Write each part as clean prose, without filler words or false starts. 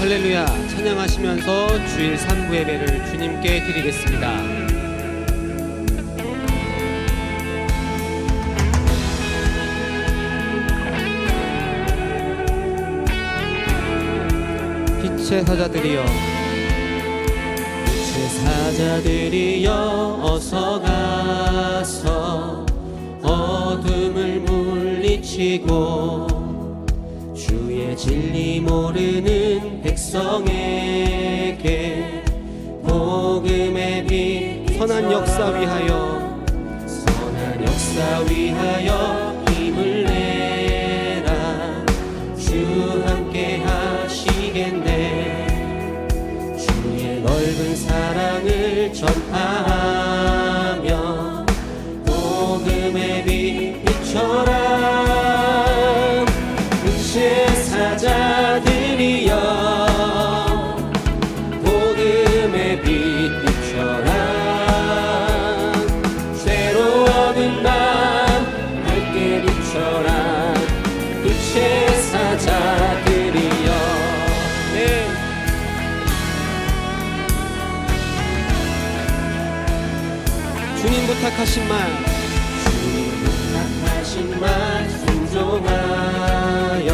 할렐루야 찬양하시면서 주일 3부 예배를 주님께 드리겠습니다. 빛의 사자들이여, 빛의 사자들이여, 어서 가서 어둠을 물리치고 주의 진리 모르는 백성에게 복음의 빛 선한 역사 위하여, 선한 역사 위하여 힘을 내라. 주 함께 하시겠네. 주의 넓은 사랑을 전파하며 복음의 빛 비춰라. 빛의 사자들이여, 복음의 빛 비춰라. 새로운 밤 밝게 비춰라. 빛의 사자들이여. 네. 주님 부탁하신 말, 주님 부탁하신 말 순종하여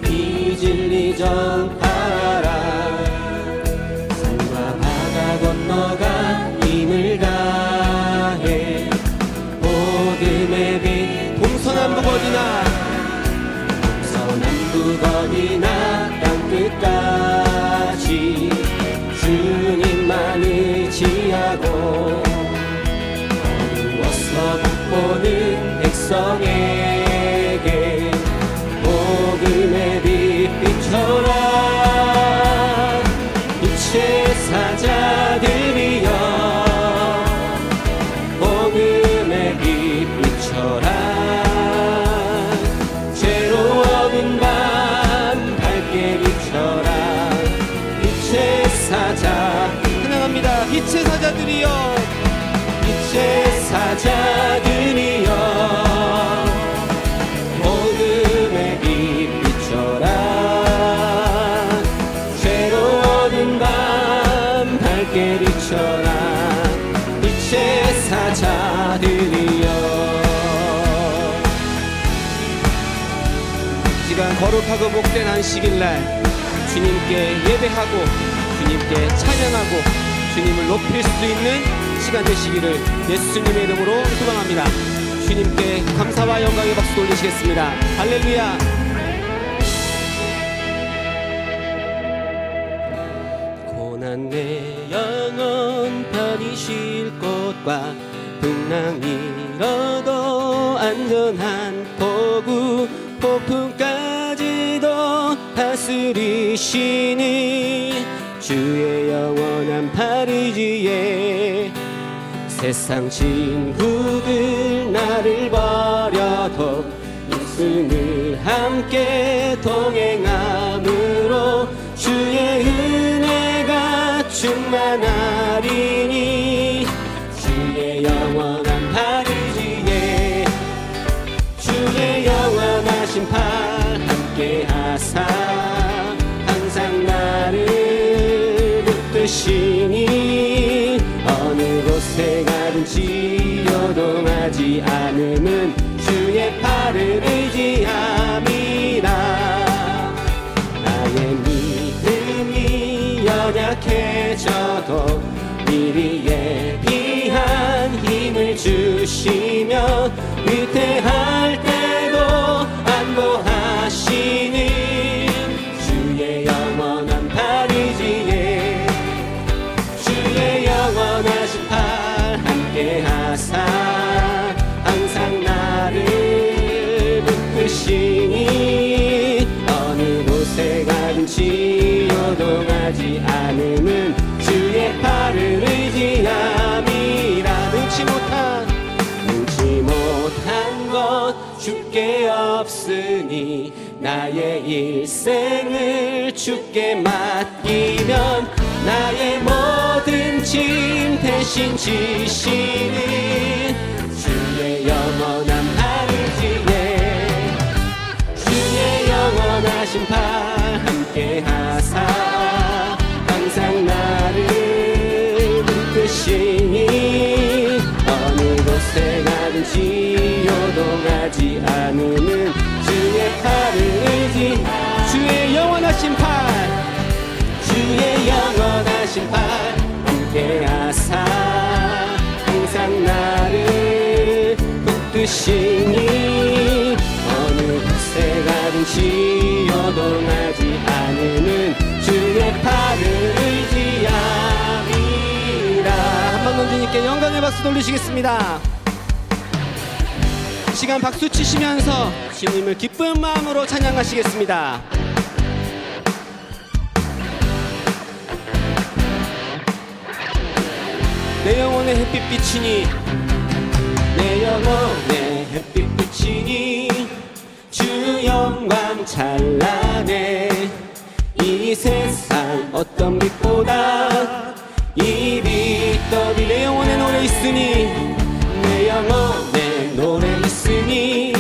이 진리 전하라. 산과 바다 건너가 힘을 다해 복음의 빛 동서남북 어디나, 동서남북 어디나 땅끝까지 주님만 의지하고 어두워서 못 보는 백성에게 복음의 빛 비춰라. 빛의 사자들이여, 복음의 빛 비춰라. 죄로운 밤 밝게 비춰라. 빛의 사자 찬양합니다. 빛의 사자들이여, 빛의 사자들이여, 복음의 빛 비춰라. 새로운 밤 밝게 비춰라. 빛의 사자들이여. 이 시간 거룩하고 복된 안식일날 주님께 예배하고 주님께 찬양하고 주님을 높일 수 있는 시간 되시기를 예수님의 이름으로 소망합니다. 주님께 감사와 영광의 박수 올리시겠습니다. 할렐루야. 고난 내 영혼 편히 쉴 곳과 풍랑 잃어도 안전한 포구, 폭풍까지도 다스리시니 주의 영원한 파르지에 세상 친구들 나를 버려도 예수를 함께 동행함으로 주의 은혜가 충만하리니 주의 영원한 파르지에 주의 영원하신 팔 함께 하사 항상 나를 붙드시니 어느 곳에 가든지 요동하지 않음은 주의 팔을 의지함이라. 나의 믿음이 연약해져도 미리 예비한 힘을 주시며 위태할 때도 안보하시니 주의 영원한 팔이지에 주의 영원하신 팔 함께 하사 항상 나를 붙드시니 어느 곳에 가든지 요동하지 않음은 주의 팔을 의지함이라. 능치 못한 것 주께 없으니 나의 일생을 주께 맡기면 나의 모든 짐 대신 지시는 주의 영원한 팔을 지에 주의 영원하신 팔 함께 하사 항상 나를 붙드시니 어느 곳에 가든지 요동하지 않으는 주의 팔을 의지 주의 영원하신 팔 주의 영원하신 팔 함께 하사 항상 나를 붙드시니 어느 곳에 가든지 요동하지 않으는 주의 팔을 의지함이라. 한번 더 주님께 영광의 박수 돌리시겠습니다. 시간 박수 치시면서 주님을 기쁜 마음으로 찬양하시겠습니다. 내 영혼의 햇빛 비치니 내 영혼의 햇빛 비치니 주 영광 찬란해 이 세상 어떤 빛보다 이 빛더비 내 영혼의 노래 있으니 내 영혼의 노래 있으니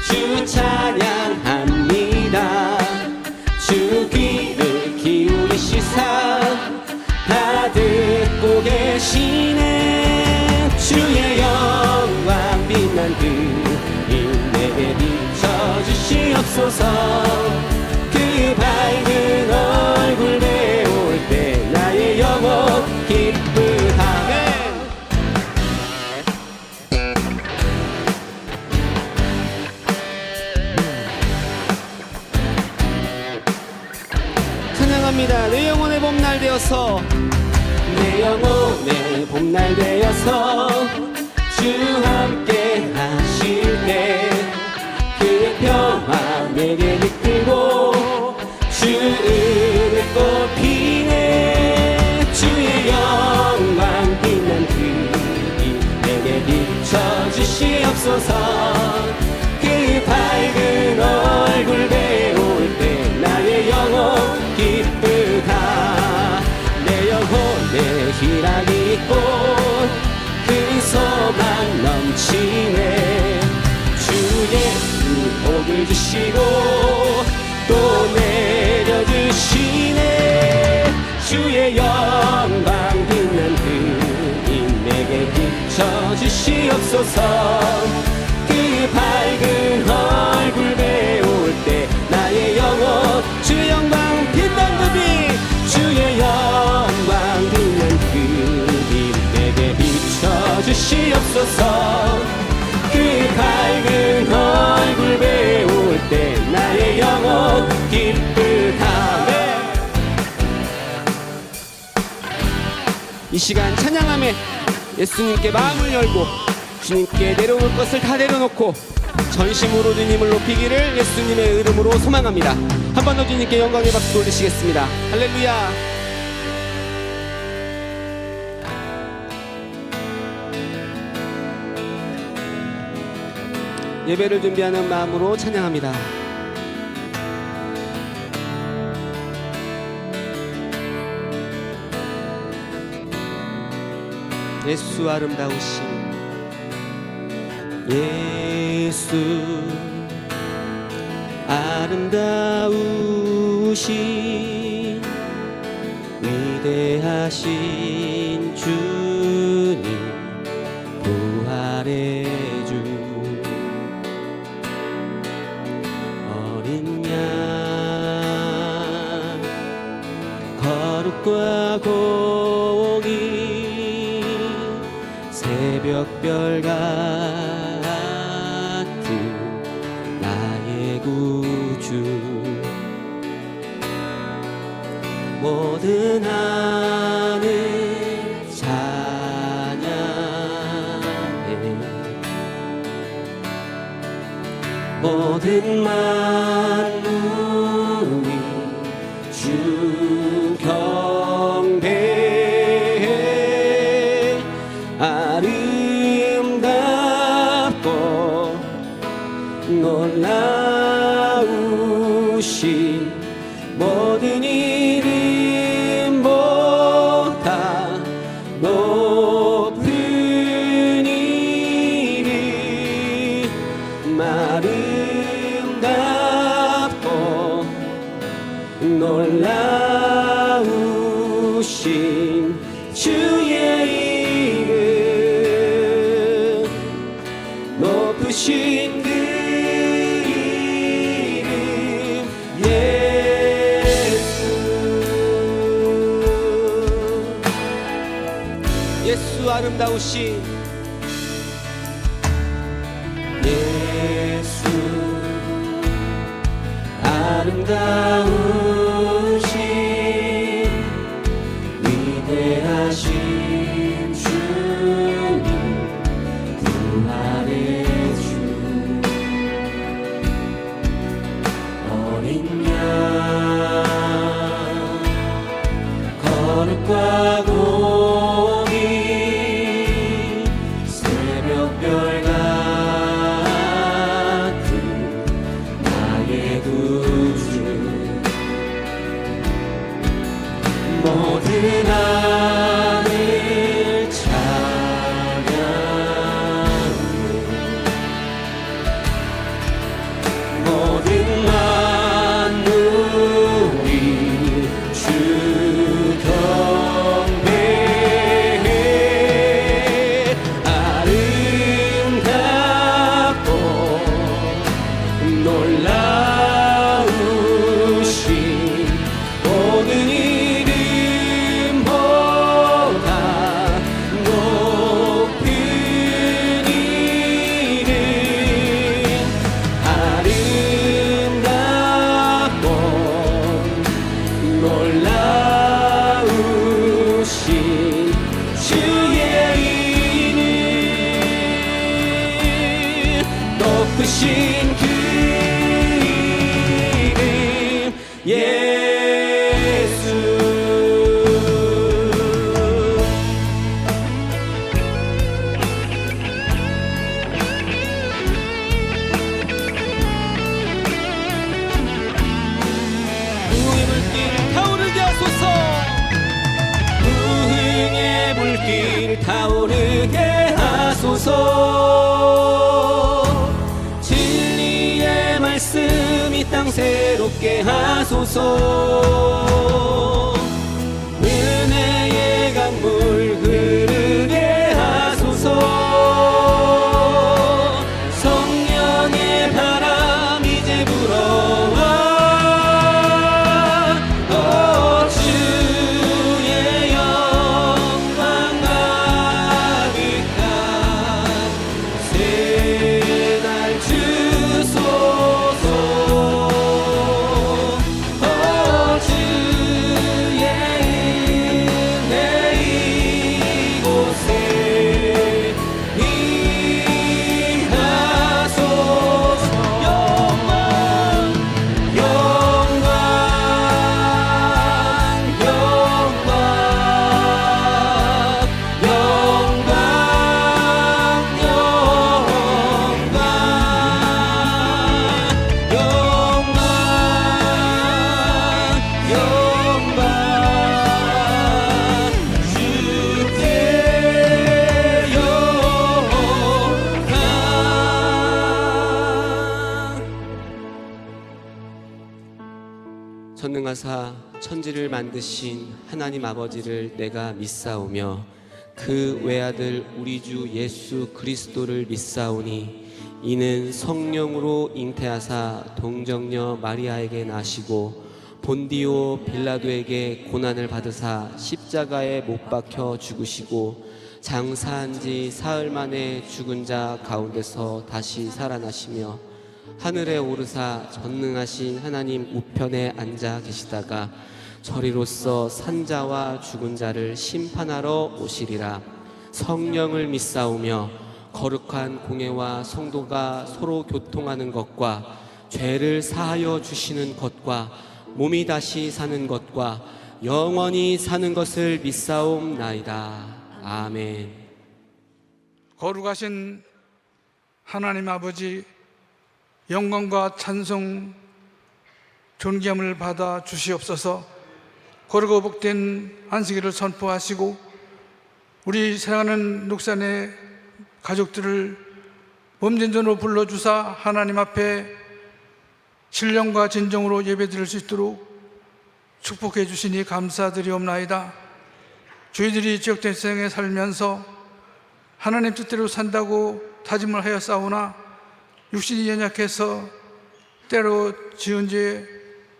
주 찬양합니다. 주 귀를 기울이시사 다 듣고 계시네 주의 영광 빛난 그림 내게 비춰주시옵소서 그 밝은 얼굴 배울 때 나의 영혼 기쁘다. 찬양합니다. 내 영혼의 봄날 되어서 내 영혼의 봄날 되어서 주 함께 하실 때 그의 평화 내게 이끌고 주 은혜 꽃 피네 주의 영광 빛난 그림 내게 비춰주시옵소서 그 밝은 얼굴 배울 때 나의 영혼 기쁘다. 내 영혼에 희락이 있고 그 소망 넘치네 주 예수 복을 주시고 또 내려주시네 주의 영광 빛난 그림 내게 비춰주시옵소서 그 밝은 얼굴 배울 때 나의 영혼 주의 영광 빛난 그림 주의 영광 빛난 그림 내게 비춰주시옵소서 그 밝은 얼굴 배울 때 나의 영혼 기쁘다. 이 시간 찬양함에 예수님께 마음을 열고 주님께 내려올 것을 다 내려놓고 전심으로 주님을 높이기를 예수님의 이름으로 소망합니다. 한 번 더 주님께 영광의 박수 돌리시겠습니다. 할렐루야. 예배를 준비하는 마음으로 찬양합니다. 예수 아름다우신 예수 아름다우신 위대하신 주님 부활의 주 어린 양 거룩과 공의 새벽별 같은 나의 구주 모든 하늘 찬양해 모든 만물이 주 경배해 아름답고 놀라우신 모든 이름보다 높은 이름 아름답고 놀라우신 주의 이름 높으신 그 이름 예수 아름다우신 예수 아름다우신 위대하신 주님 부활의 주 어린 양 거룩과 공의 새벽별 같은 나의 구주 모든 하늘 찬양해 모든 만물이 주 경배해 아름답고 놀라우신 모든 이름보다 높은 이름 아름답고 놀라우신 주의 이름 높으신 그 이름 예수 우의 물길 타오르게 하소서 우흥의 물길 타오르게 하소서 진리의 말씀 이 땅 새롭게 하소서 은혜의 강물 흐르게 하소서 성령의 바람 이제 불어와 주의 영광 가득한 새날 주소서 주의 은혜 이곳에 임하소서 영광 영광 영광 영광 영광 주께 영광 전능하사 천지를 만드신 하나님 아버지를 내가 믿사오며 그 외아들 우리 주 예수 그리스도를 믿사오니 이는 성령으로 잉태하사 동정녀 마리아에게 나시고 본디오 빌라도에게 고난을 받으사 십자가에 못 박혀 죽으시고 장사한 지 사흘 만에 죽은 자 가운데서 다시 살아나시며 하늘에 오르사 전능하신 하나님 우편에 앉아 계시다가 저리로서 산자와 죽은 자를 심판하러 오시리라. 성령을 믿사오며 거룩한 공회와 성도가 서로 교통하는 것과 죄를 사하여 주시는 것과 몸이 다시 사는 것과 영원히 사는 것을 믿사옵나이다. 아멘. 거룩하신 하나님 아버지, 영광과 찬송 존귀함을 받아 주시옵소서. 거룩하고 복된 안식일을 선포하시고 우리 사랑하는 녹산의 가족들을 범진전으로 불러주사 하나님 앞에 신령과 진정으로 예배드릴 수 있도록 축복해 주시니 감사드리옵나이다. 저희들이 지역된 세상에 살면서 하나님 뜻대로 산다고 다짐을 하였사오나 육신이 연약해서 때로 지은 죄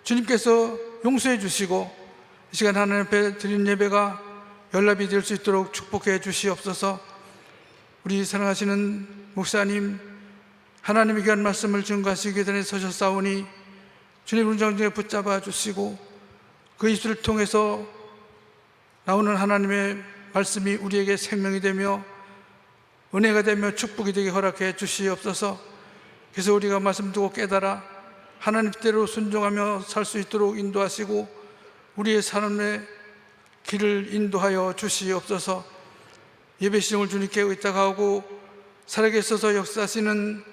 주님께서 용서해 주시고 이 시간 하나님 앞에 드린 예배가 연락이 될 수 있도록 축복해 주시옵소서. 우리 사랑하시는 목사님, 하나님의 귀한 말씀을 증거하시기 전에 서셨사오니 주님 운정중에 붙잡아 주시고 그 입술을 통해서 나오는 하나님의 말씀이 우리에게 생명이 되며 은혜가 되며 축복이 되게 허락해 주시옵소서. 그래서 우리가 말씀 듣고 깨달아 하나님 뜻대로 순종하며 살 수 있도록 인도하시고 우리의 삶의 길을 인도하여 주시옵소서. 예배 시정을 주님께 의탁하고 살아계셔서 역사하시는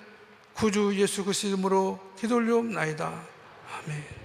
구주 예수 그리스도 이름으로 기도 올리옵나이다. 아멘.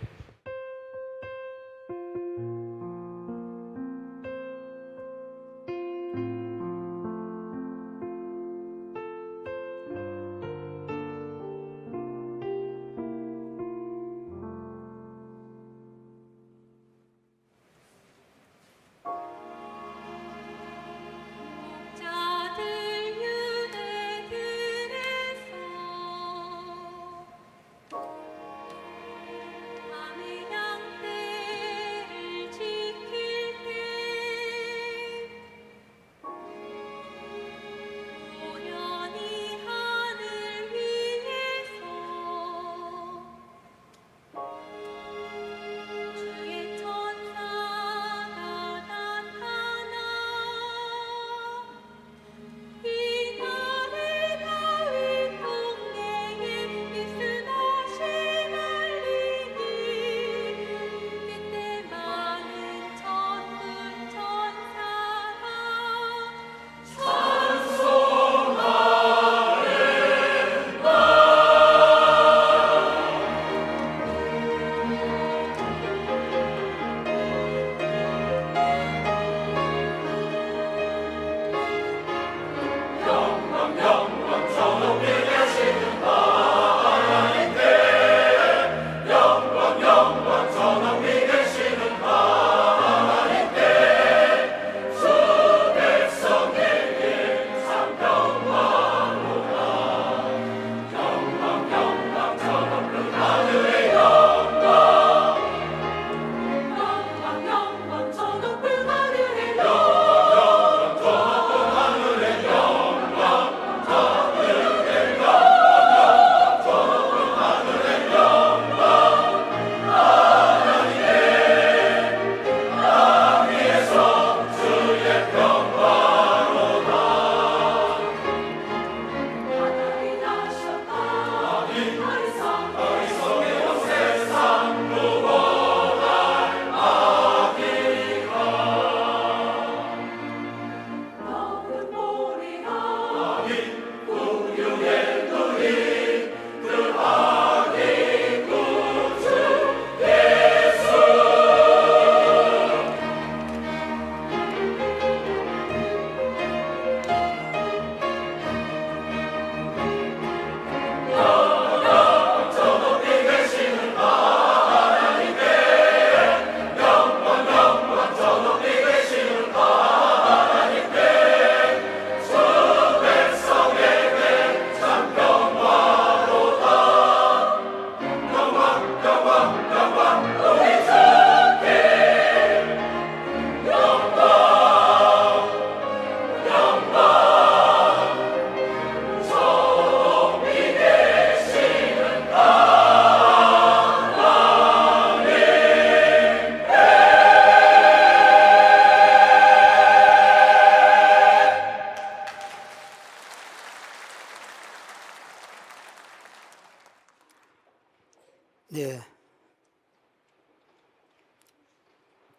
네,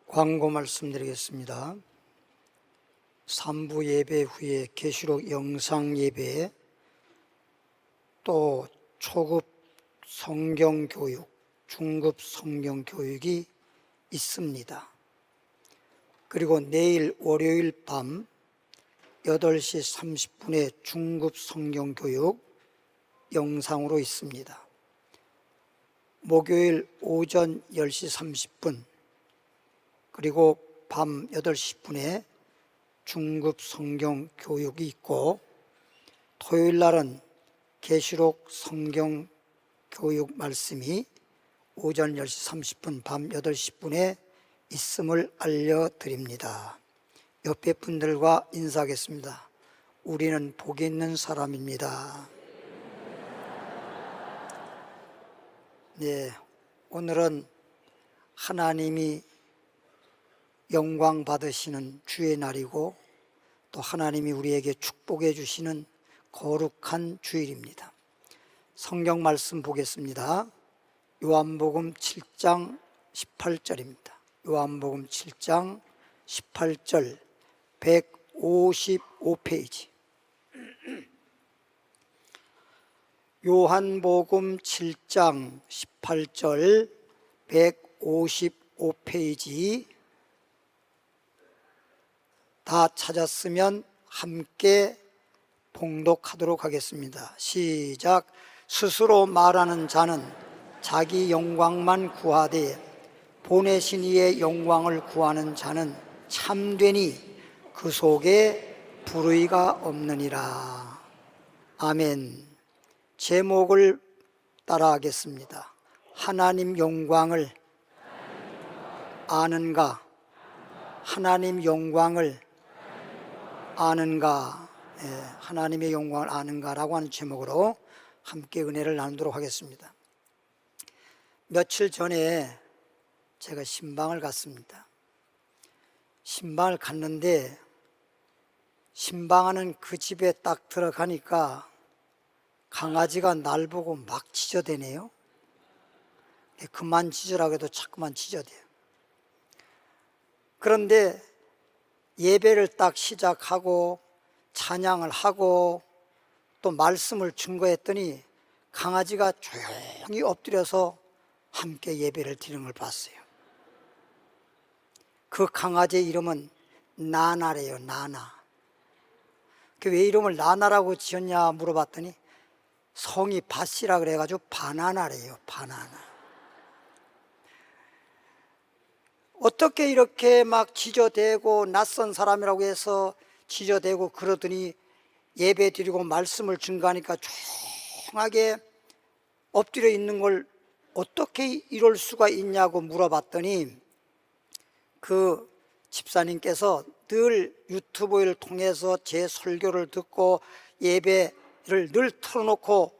광고 말씀드리겠습니다. 3부 예배 후에 계시록 영상 예배, 또 초급 성경교육, 중급 성경교육이 있습니다. 그리고 내일 월요일 밤 8시 30분에 중급 성경교육 영상으로 있습니다. 목요일 오전 10시 30분 그리고 밤 8시 10분에 중급 성경 교육이 있고, 토요일 날은 계시록 성경 교육 말씀이 오전 10시 30분, 밤 8시 10분에 있음을 알려드립니다. 옆에 분들과 인사하겠습니다. 우리는 복이 있는 사람입니다. 네, 오늘은 하나님이 영광 받으시는 주의 날이고, 또 하나님이 우리에게 축복해 주시는 거룩한 주일입니다. 성경 말씀 보겠습니다. 요한복음 7장 18절입니다. 요한복음 7장 18절 155페이지. 요한복음 7장 18절 155페이지. 다 찾았으면 함께 봉독하도록 하겠습니다. 시작. 스스로 말하는 자는 자기 영광만 구하되 보내신 이의 영광을 구하는 자는 참되니 그 속에 불의가 없느니라. 아멘. 제목을 따라하겠습니다. 하나님 영광을 아는가? 하나님 영광을 아는가? 예, 하나님의 영광을 아는가라고 하는 제목으로 함께 은혜를 나누도록 하겠습니다. 며칠 전에 제가 신방을 갔습니다. 신방을 갔는데 신방하는 그 집에 딱 들어가니까 강아지가 날 보고 막 짖어대네요. 그만 짖으라고 해도 자꾸만 짖어대요. 그런데 예배를 딱 시작하고 찬양을 하고 또 말씀을 증거했더니 강아지가 조용히 엎드려서 함께 예배를 드리는 걸 봤어요. 그 강아지의 이름은 나나래요. 나나. 왜 이름을 나나라고 지었냐 물어봤더니 성이 밭이라 그래가지고 바나나래요. 바나나. 어떻게 이렇게 막 짖어대고 낯선 사람이라고 해서 짖어대고 그러더니 예배 드리고 말씀을 증거하니까 조용하게 엎드려 있는 걸 어떻게 이럴 수가 있냐고 물어봤더니 그 집사님께서 늘 유튜브를 통해서 제 설교를 듣고 예배를 늘 틀어놓고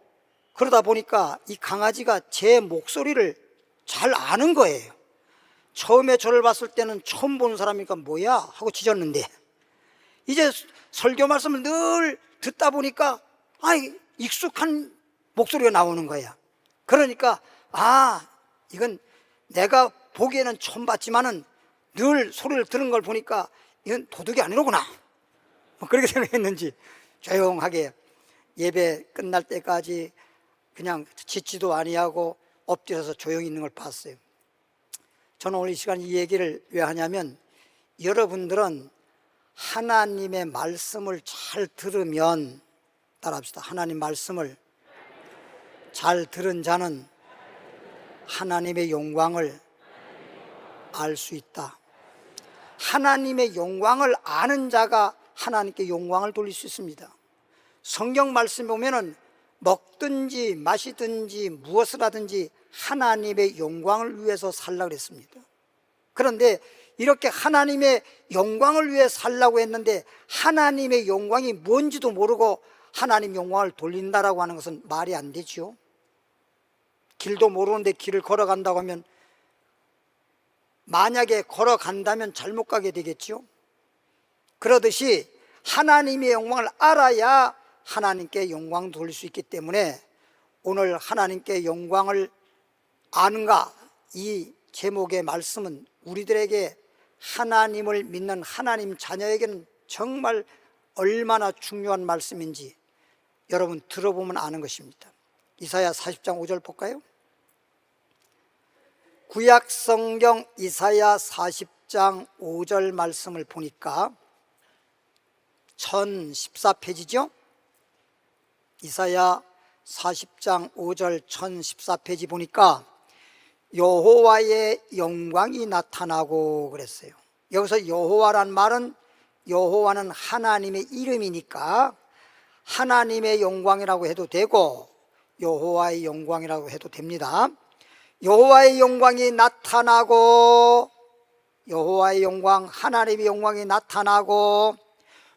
그러다 보니까 이 강아지가 제 목소리를 잘 아는 거예요. 처음에 저를 봤을 때는 처음 보는 사람이니까 뭐야 하고 짖었는데 이제 설교 말씀을 늘 듣다 보니까 익숙한 목소리가 나오는 거야. 그러니까 이건 내가 보기에는 처음 봤지만은 늘 소리를 들은 걸 보니까 이건 도둑이 아니로구나. 그렇게 생각했는지 조용하게 예배 끝날 때까지 그냥 짖지도 아니하고 엎드려서 조용히 있는 걸 봤어요. 저는 오늘 이 시간 이 얘기를 왜 하냐면 여러분들은 하나님의 말씀을 잘 들으면, 따라합시다. 하나님 말씀을 잘 들은 자는 하나님의 영광을 알 수 있다. 하나님의 영광을 아는 자가 하나님께 영광을 돌릴 수 있습니다. 성경 말씀 보면은 먹든지 마시든지 무엇을 하든지 하나님의 영광을 위해서 살라고 했습니다. 그런데 이렇게 하나님의 영광을 위해 살라고 했는데 하나님의 영광이 뭔지도 모르고 하나님 영광을 돌린다라고 하는 것은 말이 안 되죠. 길도 모르는데 길을 걸어간다고 하면 만약에 걸어간다면 잘못 가게 되겠죠. 그러듯이 하나님의 영광을 알아야 하나님께 영광을 돌릴 수 있기 때문에 오늘 하나님께 영광을 아는가, 이 제목의 말씀은 우리들에게 하나님을 믿는 하나님 자녀에게는 정말 얼마나 중요한 말씀인지 여러분 들어보면 아는 것입니다. 이사야 40장 5절 볼까요? 구약 성경 이사야 40장 5절 말씀을 보니까 1014페이지죠? 이사야 40장 5절 1014페이지 보니까 여호와의 영광이 나타나고 그랬어요. 여기서 여호와란 말은 여호와는 하나님의 이름이니까 하나님의 영광이라고 해도 되고 여호와의 영광이라고 해도 됩니다. 여호와의 영광이 나타나고, 여호와의 영광, 하나님의 영광이 나타나고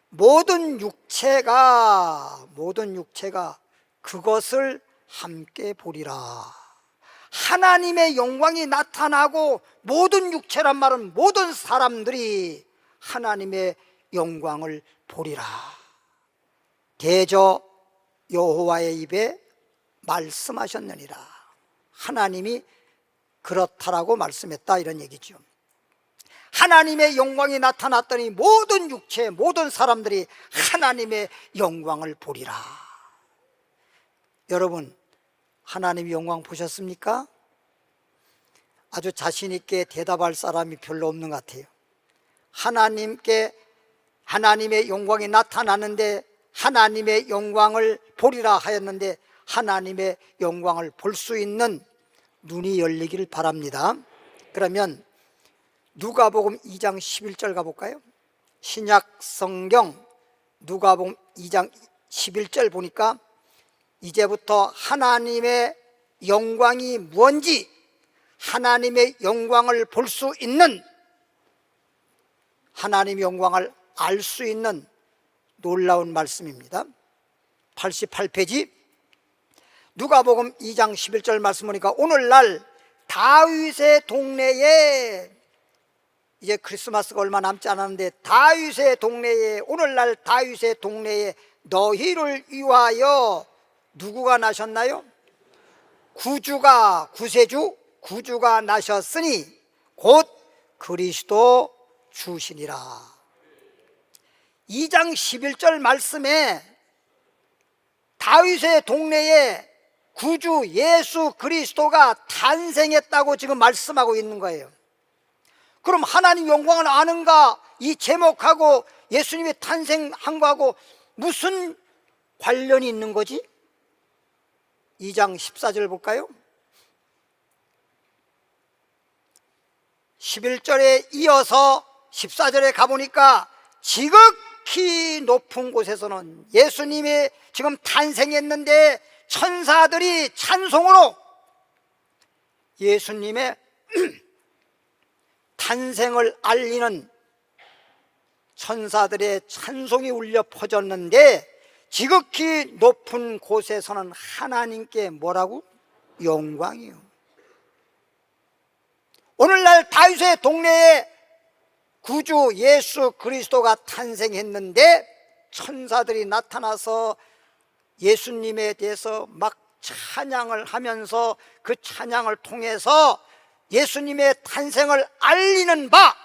모든 육체가 그것을 함께 보리라. 하나님의 영광이 나타나고 모든 육체란 말은 모든 사람들이 하나님의 영광을 보리라. 대저 여호와의 입에 말씀하셨느니라. 하나님이 그렇다라고 말씀했다, 이런 얘기죠. 하나님의 영광이 나타났더니 모든 육체, 모든 사람들이 하나님의 영광을 보리라. 여러분, 하나님의 영광 보셨습니까? 아주 자신 있게 대답할 사람이 별로 없는 것 같아요. 하나님께 하나님의 영광이 나타나는데 하나님의 영광을 보리라 하였는데 하나님의 영광을 볼 수 있는 눈이 열리기를 바랍니다. 그러면 누가복음 2장 11절 가볼까요? 신약 성경 누가복음 2장 11절 보니까 이제부터 하나님의 영광이 뭔지, 하나님의 영광을 볼 수 있는, 하나님의 영광을 알 수 있는 놀라운 말씀입니다. 88페이지 누가복음 2장 11절 말씀 보니까 오늘날 다윗의 동네에, 이제 크리스마스가 얼마 남지 않았는데 다윗의 동네에, 오늘날 다윗의 동네에 너희를 위하여 누구가 나셨나요? 구주가 나셨으니 곧 그리스도 주시니라. 2장 11절 말씀에 다윗의 동네에 구주 예수 그리스도가 탄생했다고 지금 말씀하고 있는 거예요. 그럼 하나님 영광을 아는가? 이 제목하고 예수님이 탄생한 거하고 무슨 관련이 있는 거지? 2장 14절 볼까요? 11절에 이어서 14절에 가보니까 지극히 높은 곳에서는 예수님이 지금 탄생했는데 천사들이 찬송으로 예수님의 탄생을 알리는 천사들의 찬송이 울려 퍼졌는데 지극히 높은 곳에서는 하나님께 뭐라고? 영광이요. 오늘날 다윗의 동네에 구주 예수 그리스도가 탄생했는데 천사들이 나타나서 예수님에 대해서 막 찬양을 하면서 그 찬양을 통해서 예수님의 탄생을 알리는 바,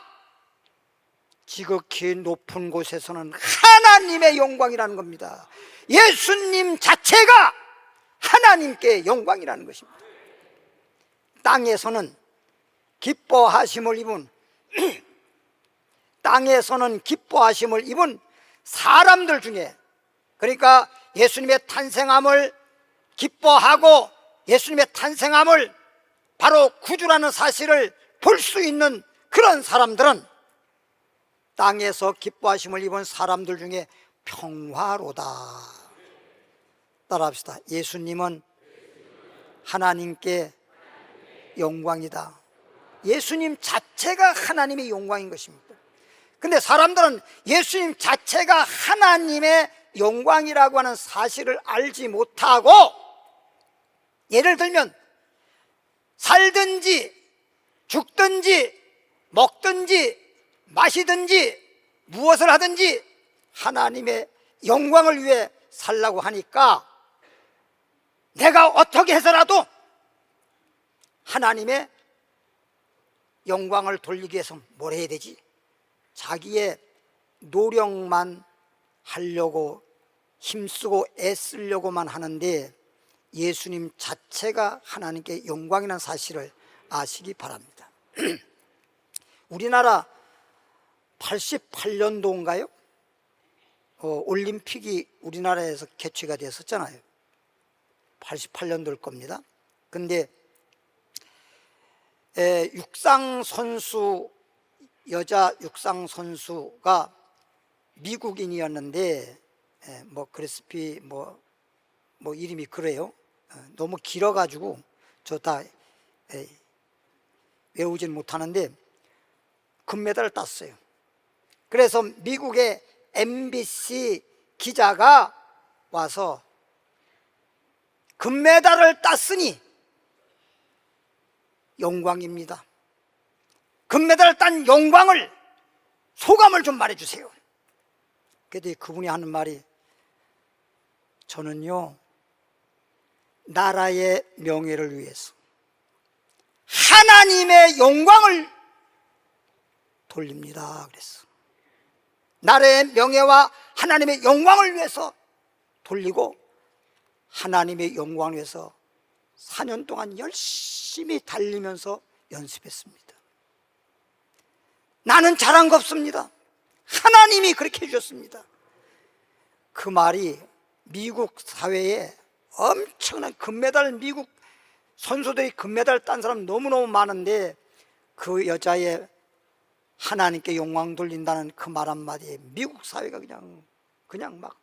지극히 높은 곳에서는 하나님의 영광이라는 겁니다. 예수님 자체가 하나님께 영광이라는 것입니다. 땅에서는 기뻐하심을 입은 사람들 중에, 그러니까 예수님의 탄생함을 기뻐하고 예수님의 탄생함을 바로 구주라는 사실을 볼 수 있는 그런 사람들은 땅에서 기뻐하심을 입은 사람들 중에 평화로다. 따라합시다. 예수님은 하나님께 영광이다. 예수님 자체가 하나님의 영광인 것입니다. 근데 사람들은 예수님 자체가 하나님의 영광이라고 하는 사실을 알지 못하고, 예를 들면 살든지 죽든지 먹든지 마시든지 무엇을 하든지 하나님의 영광을 위해 살라고 하니까 내가 어떻게 해서라도 하나님의 영광을 돌리기 위해서 뭘 해야 되지? 자기의 노력만 하려고 힘쓰고 애쓰려고만 하는데 예수님 자체가 하나님께 영광이라는 사실을 아시기 바랍니다. 우리나라 88년도인가요? 올림픽이 우리나라에서 개최가 됐었잖아요. 88년도일 겁니다. 근데 육상 선수, 여자 육상 선수가 미국인이었는데 뭐 그레스피 뭐 이름이 그래요. 너무 길어가지고 저 다 외우지는 못하는데 금메달을 땄어요. 그래서 미국의 MBC 기자가 와서 금메달을 땄으니 영광입니다. 금메달을 딴 영광을, 소감을 좀 말해주세요. 그랬더니 그분이 하는 말이, 저는요 나라의 명예를 위해서 하나님의 영광을 돌립니다. 그랬어. 나라의 명예와 하나님의 영광을 위해서 돌리고 하나님의 영광을 위해서 4년 동안 열심히 달리면서 연습했습니다. 나는 잘한 거 없습니다. 하나님이 그렇게 해주셨습니다. 그 말이 미국 사회에 엄청난 금메달, 미국 선수들이 금메달 딴 사람 너무너무 많은데 그 여자의 하나님께 영광 돌린다는 그 말 한마디에 미국 사회가 그냥 막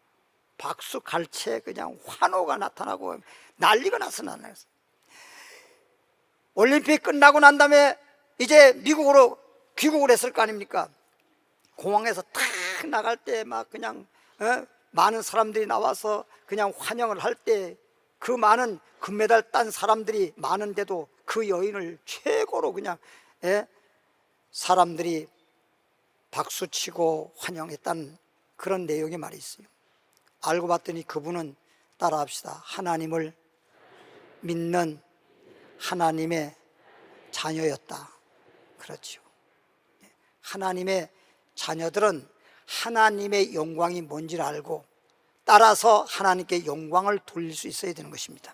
박수 갈채 그냥 환호가 나타나고 난리가 났어요. 올림픽 끝나고 난 다음에 이제 미국으로 귀국을 했을 거 아닙니까? 공항에서 탁 나갈 때 막 그냥 많은 사람들이 나와서 그냥 환영을 할 때 그 많은 금메달 딴 사람들이 많은데도 그 여인을 최고로 그냥 사람들이 박수치고 환영했다는 그런 내용의 말이 있어요. 알고 봤더니 그분은, 따라합시다, 하나님을 믿는 하나님의 자녀였다. 그렇죠. 하나님의 자녀들은 하나님의 영광이 뭔지를 알고 따라서 하나님께 영광을 돌릴 수 있어야 되는 것입니다.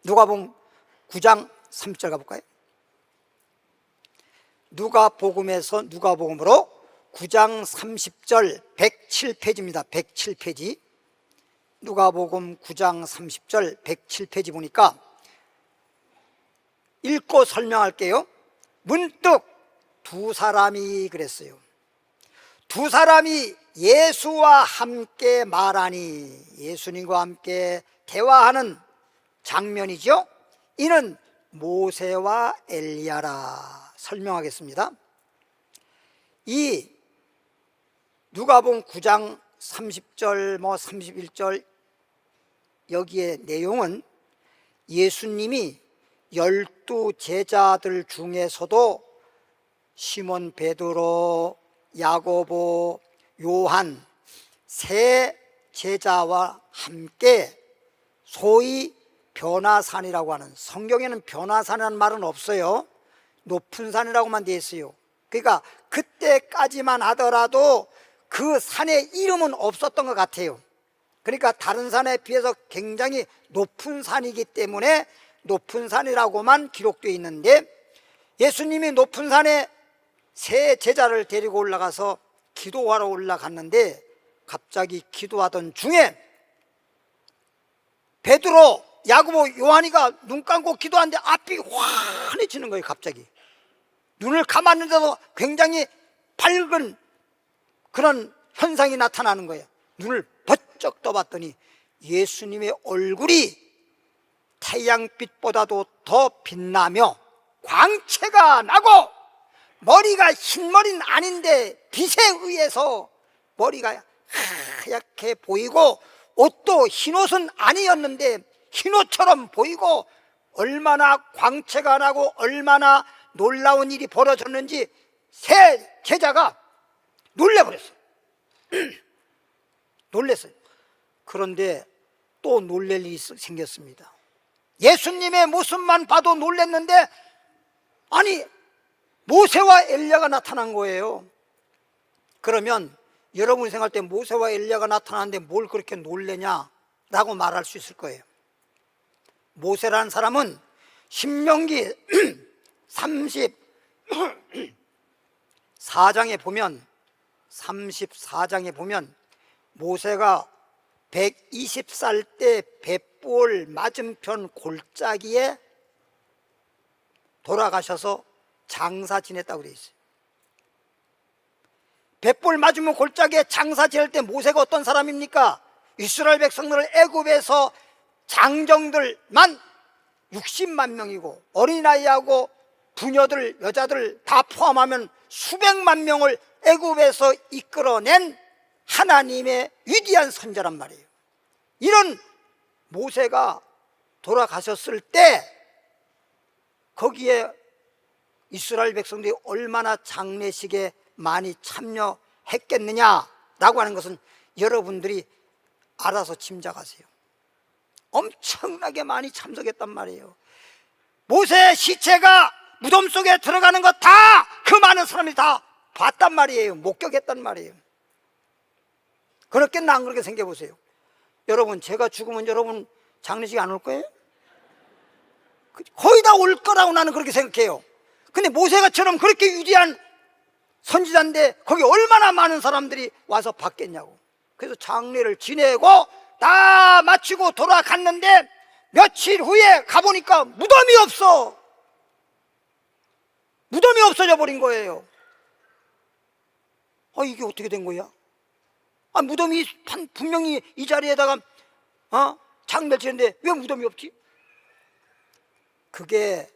누가복음 9장 30절 가볼까요? 누가복음으로 9장 30절 107페이지입니다. 107페이지. 누가복음 9장 30절 107페이지 보니까 읽고 설명할게요. 문득 두 사람이 그랬어요. 두 사람이 예수와 함께 말하니, 예수님과 함께 대화하는 장면이죠. 이는 모세와 엘리야라. 설명하겠습니다. 이 누가복음 9장 30절 31절 여기에 내용은 예수님이 12 제자들 중에서도 시몬 베드로, 야고보, 요한 세 제자와 함께 소위 변화산이라고 하는, 성경에는 변화산이라는 말은 없어요. 높은 산이라고만 되어 있어요. 그러니까 그때까지만 하더라도 그 산의 이름은 없었던 것 같아요. 그러니까 다른 산에 비해서 굉장히 높은 산이기 때문에 높은 산이라고만 기록되어 있는데, 예수님이 높은 산에 세 제자를 데리고 올라가서 기도하러 올라갔는데 갑자기 기도하던 중에 베드로, 야고보, 요한이가 눈 감고 기도하는데 앞이 환해지는 거예요. 갑자기 눈을 감았는데도 굉장히 밝은 그런 현상이 나타나는 거예요. 눈을 번쩍 떠봤더니 예수님의 얼굴이 태양빛보다도 더 빛나며 광채가 나고, 머리가 흰머리는 아닌데 빛에 의해서 머리가 하얗게 보이고, 옷도 흰옷은 아니었는데 흰옷처럼 보이고, 얼마나 광채가 나고 얼마나 놀라운 일이 벌어졌는지 세 제자가 놀래버렸어요. 놀랬어요. 그런데 또 놀랄 일이 생겼습니다. 예수님의 모습만 봐도 놀랬는데, 아니 모세와 엘리야가 나타난 거예요. 그러면 여러분이 생각할 때 모세와 엘리야가 나타났는데 뭘 그렇게 놀래냐라고 말할 수 있을 거예요. 모세라는 사람은 신명기 34장에 보면 모세가 120살 때 벳볼 맞은편 골짜기에 돌아가셔서 장사 지냈다고 되어 있어요. 뱃불 맞으면 골짜기에 장사 지낼 때 모세가 어떤 사람입니까? 이스라엘 백성들을 애굽에서 장정들만 60만 명이고 어린아이하고 부녀들, 여자들 다 포함하면 수백만 명을 애굽에서 이끌어낸 하나님의 위대한 선자란 말이에요. 이런 모세가 돌아가셨을 때 거기에 이스라엘 백성들이 얼마나 장례식에 많이 참여했겠느냐라고 하는 것은 여러분들이 알아서 짐작하세요. 엄청나게 많이 참석했단 말이에요. 모세의 시체가 무덤 속에 들어가는 것 다 그 많은 사람이 다 봤단 말이에요. 목격했단 말이에요. 그렇겠나 안 그렇게 생각해보세요. 여러분, 제가 죽으면 여러분 장례식 안 올 거예요? 거의 다 올 거라고 나는 그렇게 생각해요. 근데 모세가처럼 그렇게 위대한 선지자인데 거기 얼마나 많은 사람들이 와서 봤겠냐고. 그래서 장례를 지내고 다 마치고 돌아갔는데 며칠 후에 가보니까 무덤이 없어. 무덤이 없어져 버린 거예요. 이게 어떻게 된 거야? 무덤이 분명히 이 자리에다가 장례를 지냈는데 왜 무덤이 없지? 그게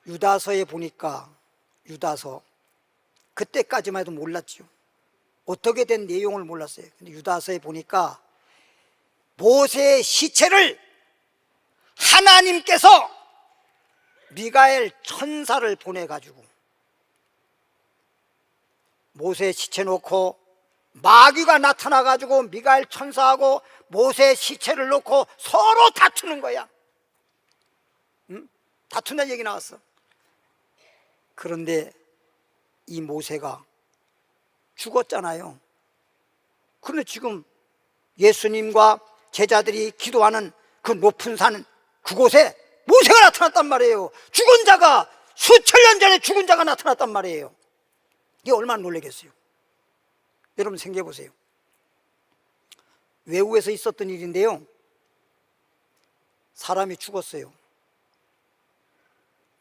유다서에 보니까, 유다서 그때까지만 해도 몰랐죠. 어떻게 된 내용을 몰랐어요. 근데 유다서에 보니까 모세의 시체를 하나님께서 미가엘 천사를 보내가지고 모세의 시체 놓고 마귀가 나타나가지고 미가엘 천사하고 모세의 시체를 놓고 서로 다투는 거야. 다툰다는 얘기 나왔어. 그런데 이 모세가 죽었잖아요. 그런데 지금 예수님과 제자들이 기도하는 그 높은 산 그곳에 모세가 나타났단 말이에요. 죽은 자가, 수천 년 전에 죽은 자가 나타났단 말이에요. 이게 얼마나 놀라겠어요. 여러분 생각해 보세요. 외국에서 있었던 일인데요, 사람이 죽었어요.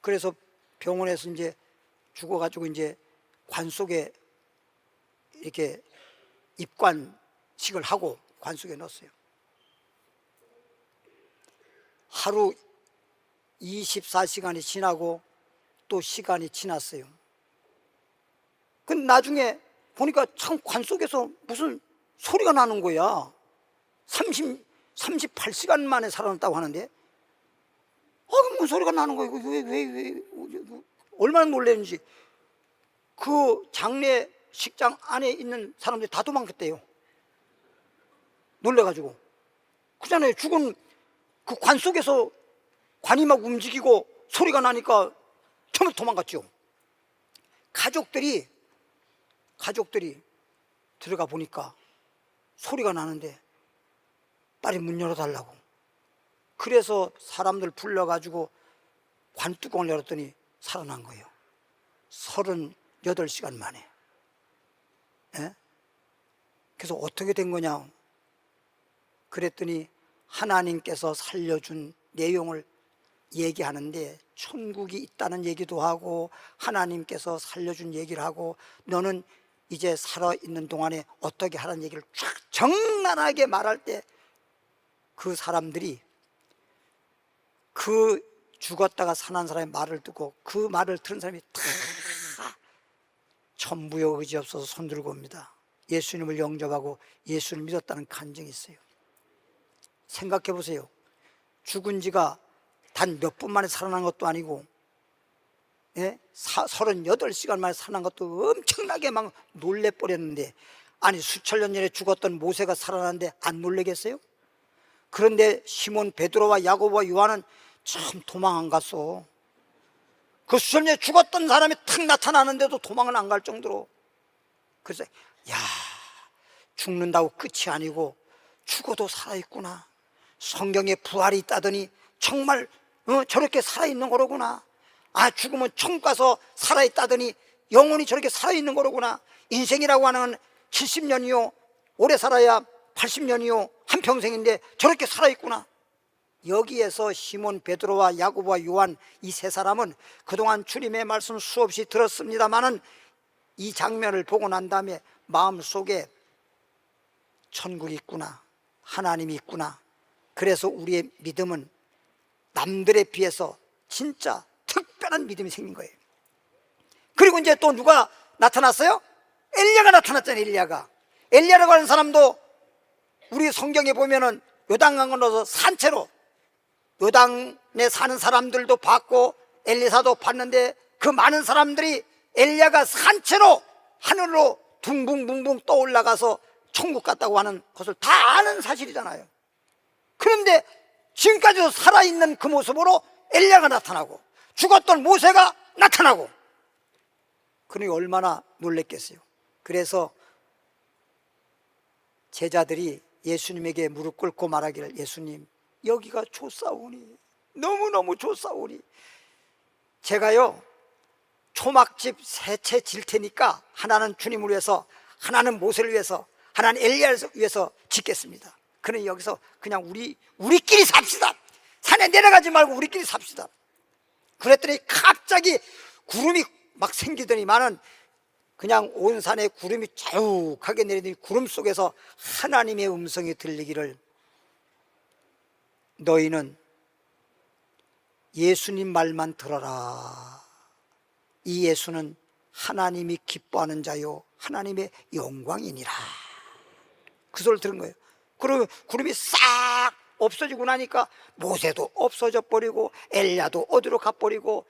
그래서 병원에서 이제 죽어가지고 이제 관 속에 이렇게 입관식을 하고 관 속에 넣었어요. 하루 24시간이 지나고 또 시간이 지났어요. 근데 나중에 보니까 참 관 속에서 무슨 소리가 나는 거야. 38시간 만에 살아났다고 하는데, 무슨 소리가 나는 거야. 왜 얼마나 놀랐는지. 그 장례식장 안에 있는 사람들이 다 도망갔대요. 놀래가지고. 그잖아요. 죽은 그 관 속에서 관이 막 움직이고 소리가 나니까 전부 도망갔죠. 가족들이 들어가 보니까 소리가 나는데 빨리 문 열어달라고. 그래서 사람들 불러가지고 관뚜껑을 열었더니 살아난 거예요. 38시간 만에. 예? 그래서 어떻게 된 거냐 그랬더니 하나님께서 살려준 내용을 얘기하는데, 천국이 있다는 얘기도 하고 하나님께서 살려준 얘기를 하고, 너는 이제 살아있는 동안에 어떻게 하라는 얘기를 쫙 적나라하게 말할 때 그 사람들이 그 죽었다가 살아난 사람의 말을 듣고 그 말을 들은 사람이 다 천부여 의지 없어서 손들고 옵니다. 예수님을 영접하고 예수를 믿었다는 간증이 있어요. 생각해 보세요. 죽은 지가 단 몇 분 만에 살아난 것도 아니고, 38시간 만에 살아난 것도 엄청나게 막 놀래버렸는데, 아니 수천 년 전에 죽었던 모세가 살아났는데 안 놀래겠어요? 그런데 시몬 베드로와 야고보와 요한은 참 도망 안 갔어. 그 수천 년에 죽었던 사람이 탁 나타나는데도 도망은 안 갈 정도로. 그래서 야, 죽는다고 끝이 아니고 죽어도 살아있구나. 성경에 부활이 있다더니 정말 저렇게 살아있는 거로구나. 죽으면 천국 가서 살아있다더니 영혼이 저렇게 살아있는 거로구나. 인생이라고 하는 70년이요 오래 살아야 80년이요 한평생인데 저렇게 살아있구나. 여기에서 시몬 베드로와 야고보와 요한 이 세 사람은 그동안 주님의 말씀 수없이 들었습니다마는 이 장면을 보고 난 다음에 마음속에 천국이 있구나, 하나님이 있구나, 그래서 우리의 믿음은 남들에 비해서 진짜 특별한 믿음이 생긴 거예요. 그리고 이제 또 누가 나타났어요? 엘리야가 나타났잖아요. 엘리야라고 하는 사람도 우리 성경에 보면은 요단강 건너서 산채로 요단에 사는 사람들도 봤고 엘리사도 봤는데 그 많은 사람들이 엘리야가 산채로 하늘로 붕붕붕붕 떠올라가서 천국 갔다고 하는 것을 다 아는 사실이잖아요. 그런데 지금까지도 살아있는 그 모습으로 엘리야가 나타나고 죽었던 모세가 나타나고, 그러니 얼마나 놀랬겠어요. 그래서 제자들이 예수님에게 무릎 꿇고 말하기를, 예수님, 여기가 좋사오니, 너무너무 좋사오니, 제가요 초막집 세 채 질 테니까 하나는 주님을 위해서, 하나는 모세를 위해서, 하나는 엘리야를 위해서 짓겠습니다. 그러니 여기서 그냥 우리끼리 삽시다. 산에 내려가지 말고 우리끼리 삽시다. 그랬더니 갑자기 구름이 막 생기더니만은 그냥 온 산에 구름이 자욱하게 내리더니 구름 속에서 하나님의 음성이 들리기를, 너희는 예수님 말만 들어라. 이 예수는 하나님이 기뻐하는 자요 하나님의 영광이니라. 그 소리를 들은 거예요. 그러면 구름이 싹 없어지고 나니까 모세도 없어져 버리고 엘리야도 어디로 가버리고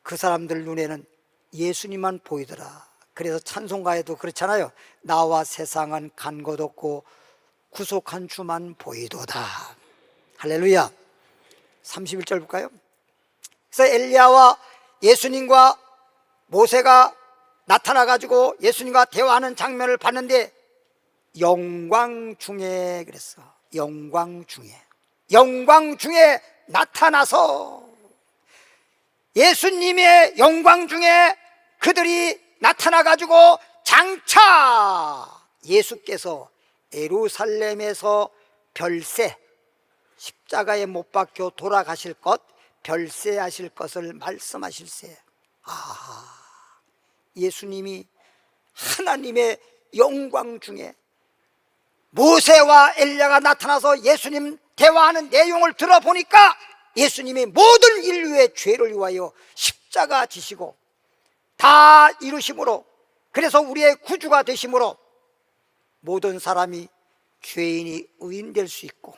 그 사람들 눈에는 예수님만 보이더라. 그래서 찬송가에도 그렇잖아요. 나와 세상은 간 것 없고 구속한 주만 보이도다. 할렐루야. 31절 볼까요? 그래서 엘리야와 예수님과 모세가 나타나가지고 예수님과 대화하는 장면을 봤는데 영광 중에, 그랬어. 영광 중에 나타나서 예수님의 영광 중에 그들이 나타나가지고 장차 예수께서 예루살렘에서 별세, 십자가에 못 박혀 돌아가실 것, 별세하실 것을 말씀하실세. 예수님이 하나님의 영광 중에 모세와 엘리야가 나타나서 예수님 대화하는 내용을 들어보니까 예수님이 모든 인류의 죄를 위하여 십자가 지시고 다 이루심으로, 그래서 우리의 구주가 되심으로 모든 사람이 죄인이 의인 될 수 있고,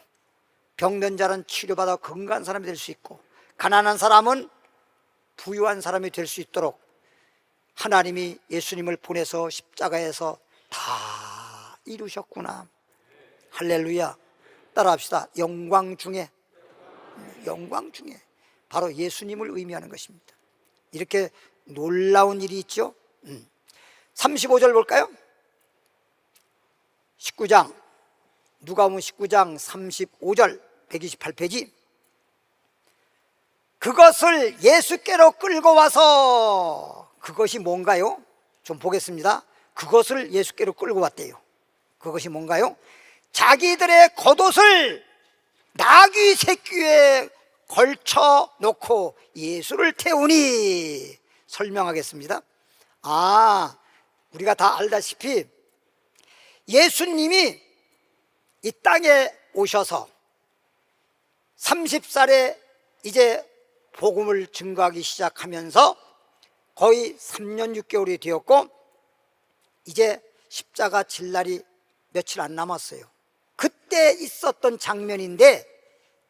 병든 자는 치료받아 건강한 사람이 될 수 있고, 가난한 사람은 부유한 사람이 될 수 있도록 하나님이 예수님을 보내서 십자가에서 다 이루셨구나. 할렐루야. 따라합시다. 영광 중에 바로 예수님을 의미하는 것입니다. 이렇게 놀라운 일이 있죠. 35절 볼까요? 19장, 누가복음 19장 35절 128페이지. 그것을 예수께로 끌고 와서, 그것이 뭔가요? 좀 보겠습니다. 그것을 예수께로 끌고 왔대요. 그것이 뭔가요? 자기들의 겉옷을 나귀 새끼에 걸쳐 놓고 예수를 태우니. 설명하겠습니다. 우리가 다 알다시피 예수님이 이 땅에 오셔서 30살에 이제 복음을 증거하기 시작하면서 거의 3년 6개월이 되었고 이제 십자가 질 날이 며칠 안 남았어요. 그때 있었던 장면인데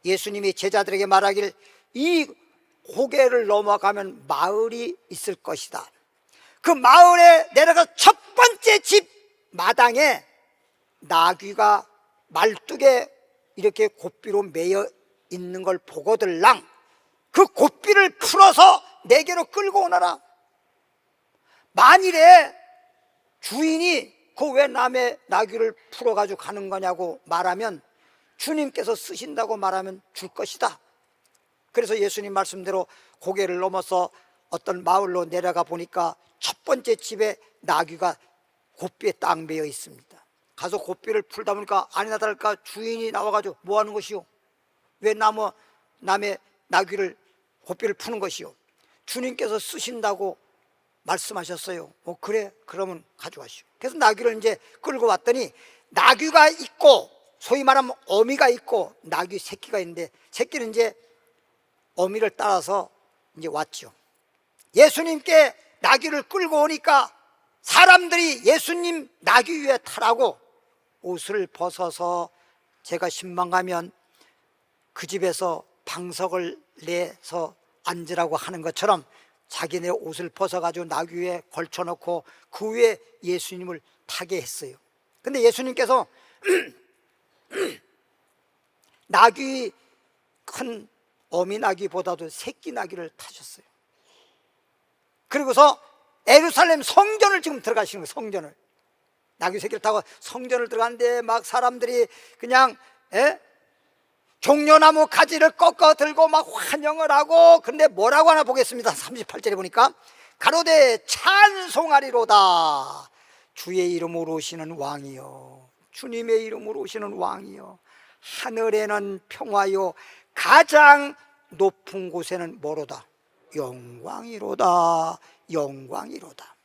예수님이 제자들에게 말하기를, 이 고개를 넘어가면 마을이 있을 것이다. 그 마을에 내려가 첫 번째 집 마당에 나귀가 말뚝에 이렇게 곱비로 매여 있는 걸 보거들랑 그 곱비를 풀어서 내게로 끌고 오너라. 만일에 주인이 그 왜 남의 나귀를 풀어가지고 가는 거냐고 말하면, 주님께서 쓰신다고 말하면 줄 것이다. 그래서 예수님 말씀대로 고개를 넘어서 어떤 마을로 내려가 보니까 첫 번째 집에 나귀가 곱비에 딱 매여 있습니다. 가서 고삐를 풀다 보니까 아니나 다를까 주인이 나와가지고 뭐 하는 것이요? 왜 남의 나귀를 고삐를 푸는 것이요? 주님께서 쓰신다고 말씀하셨어요. 그래, 그러면 가져가시오. 그래서 나귀를 이제 끌고 왔더니 나귀가 있고, 소위 말하면 어미가 있고 나귀 새끼가 있는데, 새끼는 이제 어미를 따라서 이제 왔죠. 예수님께 나귀를 끌고 오니까 사람들이 예수님 나귀 위에 타라고 옷을 벗어서, 제가 신방 가면 그 집에서 방석을 내서 앉으라고 하는 것처럼 자기네 옷을 벗어가지고 나귀 위에 걸쳐놓고 그 위에 예수님을 타게 했어요. 근데 예수님께서 나귀, 큰 어미 나귀보다도 새끼 나귀를 타셨어요. 그리고서 예루살렘 성전을 지금 들어가시는 거예요. 성전을, 나귀 새끼를 타고 성전을 들어가는데 막 사람들이 그냥 종려나무 가지를 꺾어 들고 막 환영을 하고, 근데 뭐라고 하나 보겠습니다. 38절에 보니까 가로되 찬송하리로다 주의 이름으로 오시는 왕이요, 주님의 이름으로 오시는 왕이요, 하늘에는 평화요, 가장 높은 곳에는 뭐로다? 영광이로다, 영광이로다.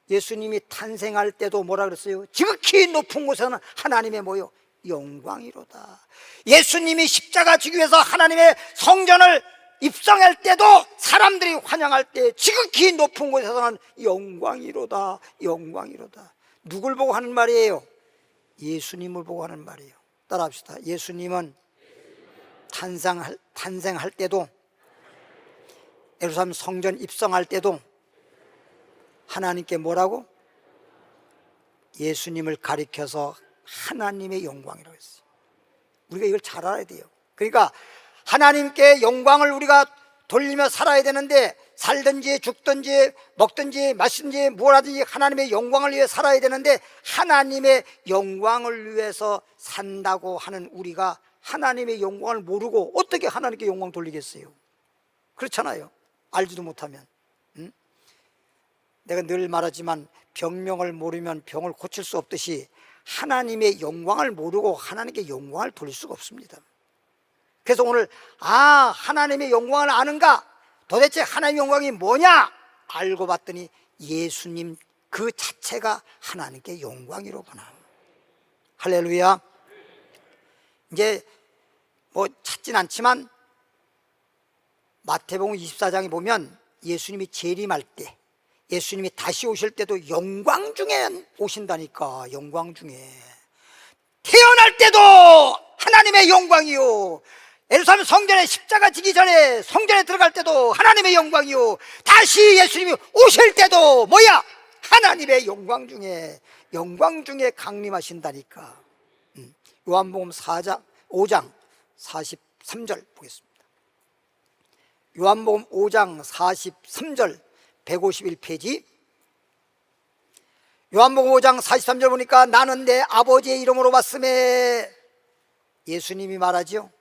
예수님이 탄생할 때도 뭐라 그랬어요? 지극히 높은 곳에는 하나님의 뭐요? 영광이로다. 예수님이 십자가 지기 위해서 하나님의 성전을 입성할 때도 사람들이 환영할 때 지극히 높은 곳에서는 영광이로다, 영광이로다. 누굴 보고 하는 말이에요? 예수님을 보고 하는 말이에요. 따라합시다. 예수님은 탄생할 때도, 예루살렘 성전 입성할 때도 하나님께 뭐라고? 예수님을 가리켜서 하나님의 영광이라고 했어요. 우리가 이걸 잘 알아야 돼요. 그러니까 하나님께 영광을 우리가 돌리며 살아야 되는데, 살든지 죽든지 먹든지 마시든지 뭘 하든지 하나님의 영광을 위해 살아야 되는데, 하나님의 영광을 위해서 산다고 하는 우리가 하나님의 영광을 모르고 어떻게 하나님께 영광 돌리겠어요? 그렇잖아요. 알지도 못하면. 내가 늘 말하지만 병명을 모르면 병을 고칠 수 없듯이 하나님의 영광을 모르고 하나님께 영광을 돌릴 수가 없습니다. 그래서 오늘 하나님의 영광을 아는가? 도대체 하나님의 영광이 뭐냐? 알고 봤더니 예수님 그 자체가 하나님께 영광이로구나. 할렐루야. 이제 뭐 찾진 않지만 마태복음 24장에 보면 예수님이 재림할 때, 예수님이 다시 오실 때도 영광 중에 오신다니까. 영광 중에. 태어날 때도 하나님의 영광이요, 예루살렘 성전에 십자가 지기 전에 성전에 들어갈 때도 하나님의 영광이요, 다시 예수님이 오실 때도 뭐야? 하나님의 영광 중에 강림하신다니까. 요한복음 5장 43절 보겠습니다. 요한복음 5장 43절 151페이지. 요한복음 5장 43절 보니까 나는 내 아버지의 이름으로 왔음에, 예수님이 말하죠.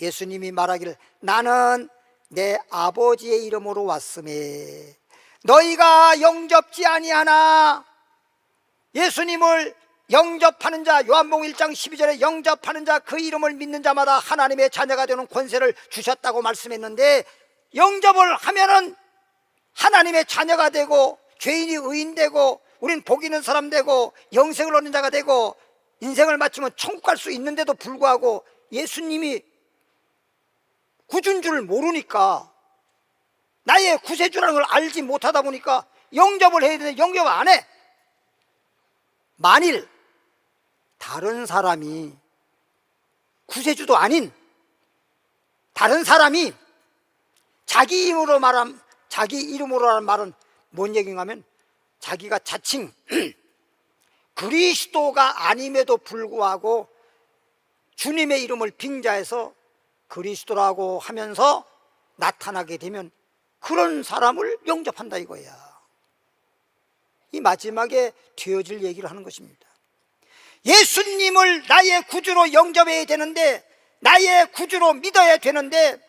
예수님이 말하기를 나는 내 아버지의 이름으로 왔음에 너희가 영접지 아니하나. 예수님을 영접하는 자, 요한복음 1장 12절에 영접하는 자, 그 이름을 믿는 자마다 하나님의 자녀가 되는 권세를 주셨다고 말씀했는데, 영접을 하면은 하나님의 자녀가 되고 죄인이 의인 되고 우린 복 있는 사람 되고 영생을 얻는 자가 되고 인생을 마치면 천국 갈 수 있는데도 불구하고 예수님이 구주인 줄 모르니까, 나의 구세주라는 걸 알지 못하다 보니까 영접을 해야 되는데 영접을 안 해. 만일 다른 사람이, 구세주도 아닌 다른 사람이 자기 이름으로 하는 말은 뭔 얘기인가 하면, 자기가 자칭 그리스도가 아님에도 불구하고 주님의 이름을 빙자해서 그리스도라고 하면서 나타나게 되면 그런 사람을 영접한다 이거야. 이 마지막에 되어질 얘기를 하는 것입니다. 예수님을 나의 구주로 영접해야 되는데, 나의 구주로 믿어야 되는데,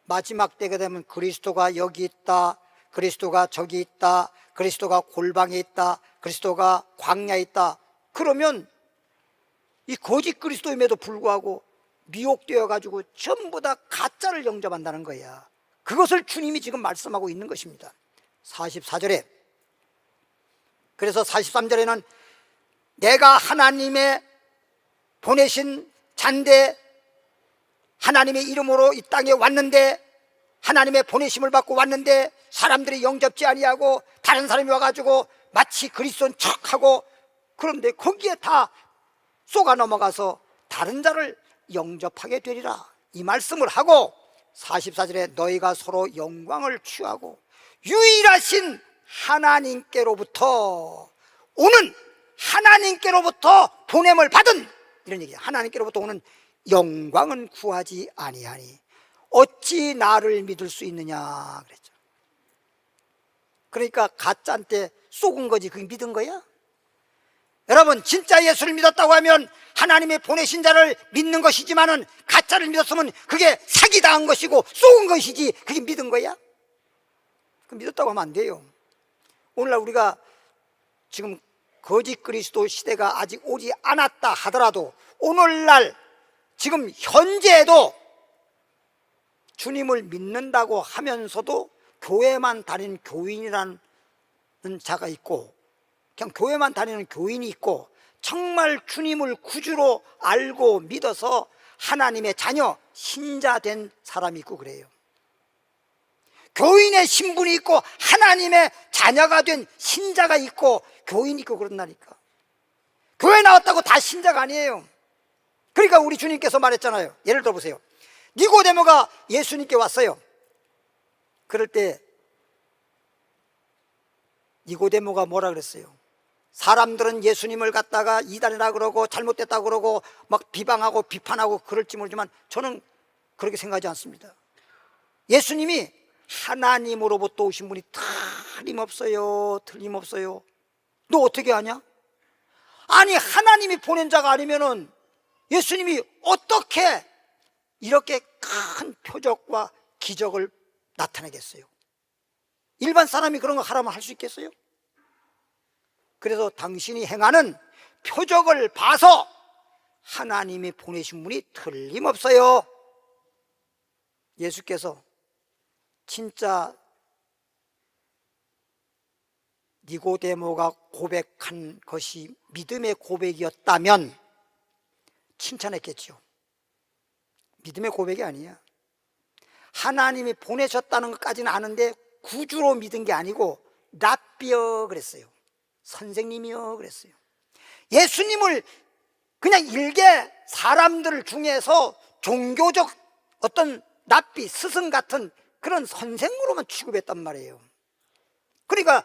마지막 때가 되면 그리스도가 여기 있다, 그리스도가 저기 있다, 그리스도가 골방에 있다, 그리스도가 광야에 있다. 그러면 이 거짓 그리스도임에도 불구하고 미혹되어 가지고 전부 다 가짜를 영접한다는 거야. 그것을 주님이 지금 말씀하고 있는 것입니다. 44절에, 그래서 43절에는 내가 하나님의 보내신 잔데 하나님의 이름으로 이 땅에 왔는데, 하나님의 보내심을 받고 왔는데 사람들이 영접지 아니하고 다른 사람이 와가지고 마치 그리스도인 척하고, 그런데 거기에 다 쏘가 넘어가서 다른 자를 영접하게 되리라, 이 말씀을 하고 44절에 너희가 서로 영광을 취하고 유일하신 하나님께로부터 오는, 하나님께로부터 보냄을 받은, 이런 얘기야. 하나님께로부터 오는 영광은 구하지 아니하니 어찌 나를 믿을 수 있느냐 그랬죠. 그러니까 가짜한테 쏘은 거지 그게 믿은 거야? 여러분, 진짜 예수를 믿었다고 하면 하나님의 보내신 자를 믿는 것이지만은 가짜를 믿었으면 그게 사기당한 것이고 쏘은 것이지 그게 믿은 거야? 그 믿었다고 하면 안 돼요. 오늘날 우리가 지금 거짓 그리스도 시대가 아직 오지 않았다 하더라도 오늘날 지금 현재에도 주님을 믿는다고 하면서도 교회만 다니는 교인이라는 자가 있고, 그냥 교회만 다니는 교인이 있고, 정말 주님을 구주로 알고 믿어서 하나님의 자녀, 신자 된 사람이 있고 그래요. 교인의 신분이 있고 하나님의 자녀가 된 신자가 있고 교인이 있고 그런다니까. 교회 나왔다고 다 신자가 아니에요. 그러니까 우리 주님께서 말했잖아요. 예를 들어 보세요. 니고데모가 예수님께 왔어요. 그럴 때 니고데모가 뭐라 그랬어요? 사람들은 예수님을 갖다가 이단이라 그러고 잘못됐다 그러고 막 비방하고 비판하고 그럴지 모르지만 저는 그렇게 생각하지 않습니다. 예수님이 하나님으로부터 오신 분이 틀림없어요. 틀림없어요. 너 어떻게 아냐? 아니, 하나님이 보낸 자가 아니면은 예수님이 어떻게 이렇게 큰 표적과 기적을 나타내겠어요? 일반 사람이 그런 거 하라면 할 수 있겠어요? 그래서 당신이 행하는 표적을 봐서 하나님이 보내신 분이 틀림없어요. 예수께서 진짜 니고데모가 고백한 것이 믿음의 고백이었다면 칭찬했겠죠. 믿음의 고백이 아니야. 하나님이 보내셨다는 것까지는 아는데 구주로 믿은 게 아니고 랍비여 그랬어요. 선생님이여 그랬어요. 예수님을 그냥 일개 사람들 중에서 종교적 어떤 랍비, 스승 같은 그런 선생으로만 취급했단 말이에요. 그러니까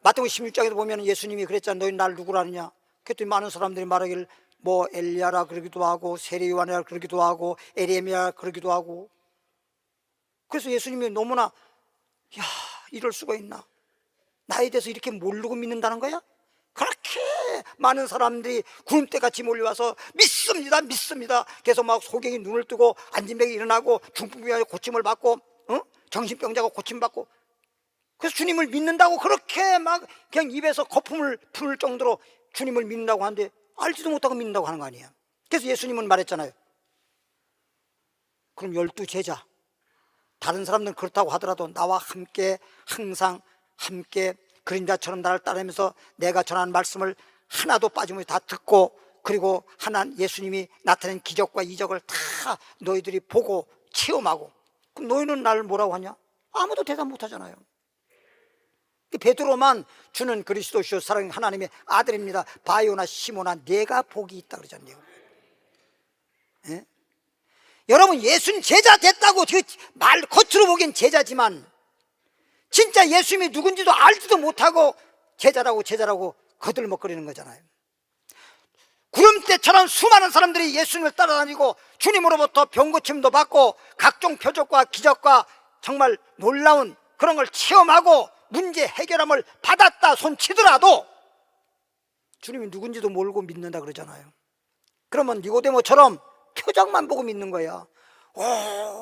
마태복음 16장에도 보면 예수님이 그랬잖아. 너희 날 누구라 하느냐? 그랬더니 많은 사람들이 말하기를 뭐 엘리야라 그러기도 하고 세례 요한이라 그러기도 하고 에레미야 그러기도 하고. 그래서 예수님이 너무나 야, 이럴 수가 있나? 나에 대해서 이렇게 모르고 믿는다는 거야? 그렇게 많은 사람들이 구름대같이 몰려와서 믿습니다, 믿습니다. 그래서 막 소경이 눈을 뜨고 안진뱅이 일어나고 중풍병이 고침을 받고 정신병자가 고침받고, 그래서 주님을 믿는다고 그렇게 막 그냥 입에서 거품을 풀 정도로 주님을 믿는다고 하는데 알지도 못하고 믿는다고 하는 거 아니에요. 그래서 예수님은 말했잖아요. 그럼 12제자, 다른 사람들은 그렇다고 하더라도 나와 함께 항상 함께 그림자처럼 나를 따르면서 내가 전하는 말씀을 하나도 빠짐없이 다 듣고, 그리고 예수님이 나타낸 기적과 이적을 다 너희들이 보고 체험하고, 그럼 너희는 나를 뭐라고 하냐? 아무도 대답 못하잖아요. 베드로만 주는 그리스도시요 사랑하는 하나님의 아들입니다. 바요나 시모나 내가 복이 있다 그러잖아요. 예? 여러분, 예수님 제자 됐다고 말 겉으로 보기엔 제자지만 진짜 예수님이 누군지도 알지도 못하고 제자라고 거들먹거리는 거잖아요. 구름대처럼 수많은 사람들이 예수님을 따라다니고 주님으로부터 병고침도 받고 각종 표적과 기적과 정말 놀라운 그런 걸 체험하고 문제 해결함을 받았다 손치더라도 주님이 누군지도 모르고 믿는다 그러잖아요. 그러면 니고데모처럼 표적만 보고 믿는 거야.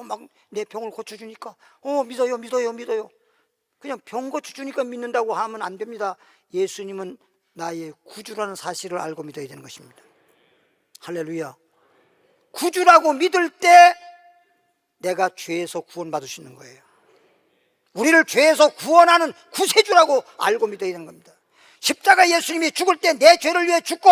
막 내 병을 고쳐주니까 믿어요. 그냥 병 고쳐주니까 믿는다고 하면 안 됩니다. 예수님은 나의 구주라는 사실을 알고 믿어야 되는 것입니다. 할렐루야. 구주라고 믿을 때 내가 죄에서 구원받을 수 있는 거예요. 우리를 죄에서 구원하는 구세주라고 알고 믿어야 되는 겁니다. 십자가 예수님이 죽을 때 내 죄를 위해 죽고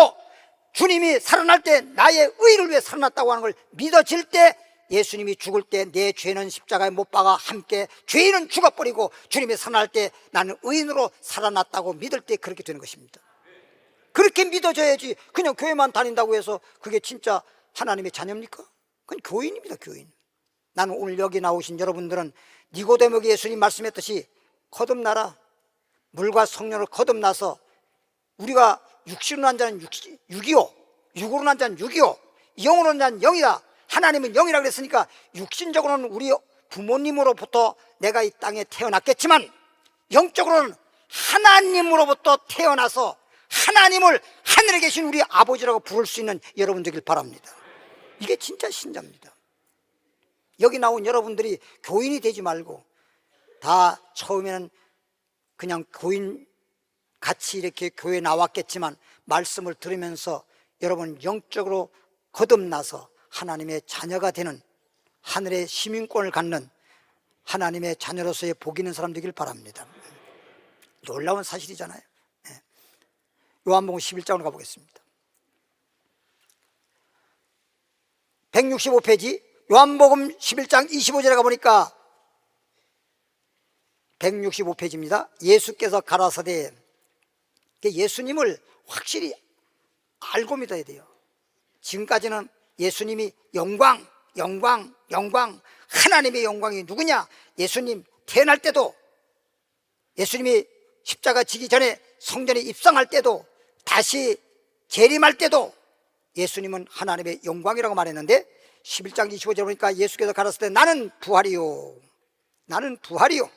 주님이 살아날 때 나의 의를 위해 살아났다고 하는 걸 믿어질 때, 예수님이 죽을 때 내 죄는 십자가에 못 박아 함께 죄인은 죽어버리고 주님이 살아날 때 나는 의인으로 살아났다고 믿을 때 그렇게 되는 것입니다. 그렇게 믿어져야지 그냥 교회만 다닌다고 해서 그게 진짜 하나님의 자녀입니까? 그건 교인입니다. 교인. 나는 오늘 여기 나오신 여러분들은 니고데모에게 예수님 말씀했듯이 거듭나라. 물과 성령을 거듭나서, 우리가 육신으로 난 자는 육이요, 육으로 난 자는 육이요, 영으로 난 자는 영이다. 하나님은 영이라고 그랬으니까 육신적으로는 우리 부모님으로부터 내가 이 땅에 태어났겠지만 영적으로는 하나님으로부터 태어나서 하나님을 하늘에 계신 우리 아버지라고 부를 수 있는 여러분 되길 바랍니다. 이게 진짜 신자입니다. 여기 나온 여러분들이 교인이 되지 말고, 다 처음에는 그냥 교인 같이 이렇게 교회에 나왔겠지만 말씀을 들으면서 여러분 영적으로 거듭나서 하나님의 자녀가 되는, 하늘의 시민권을 갖는 하나님의 자녀로서의 복 있는 사람 되길 바랍니다. 놀라운 사실이잖아요. 요한복음 11장으로 가보겠습니다. 165페이지 요한복음 11장 25절에 가보니까 165페이지입니다. 예수께서 가라사대, 예수님을 확실히 알고 믿어야 돼요. 지금까지는 예수님이 영광, 영광, 영광, 하나님의 영광이 누구냐? 예수님 태어날 때도, 예수님이 십자가 지기 전에 성전에 입성할 때도, 다시 재림할 때도 예수님은 하나님의 영광이라고 말했는데, 11장 25절 보니까 예수께서 가라사대 때 나는 부활이요, 나는 부활이요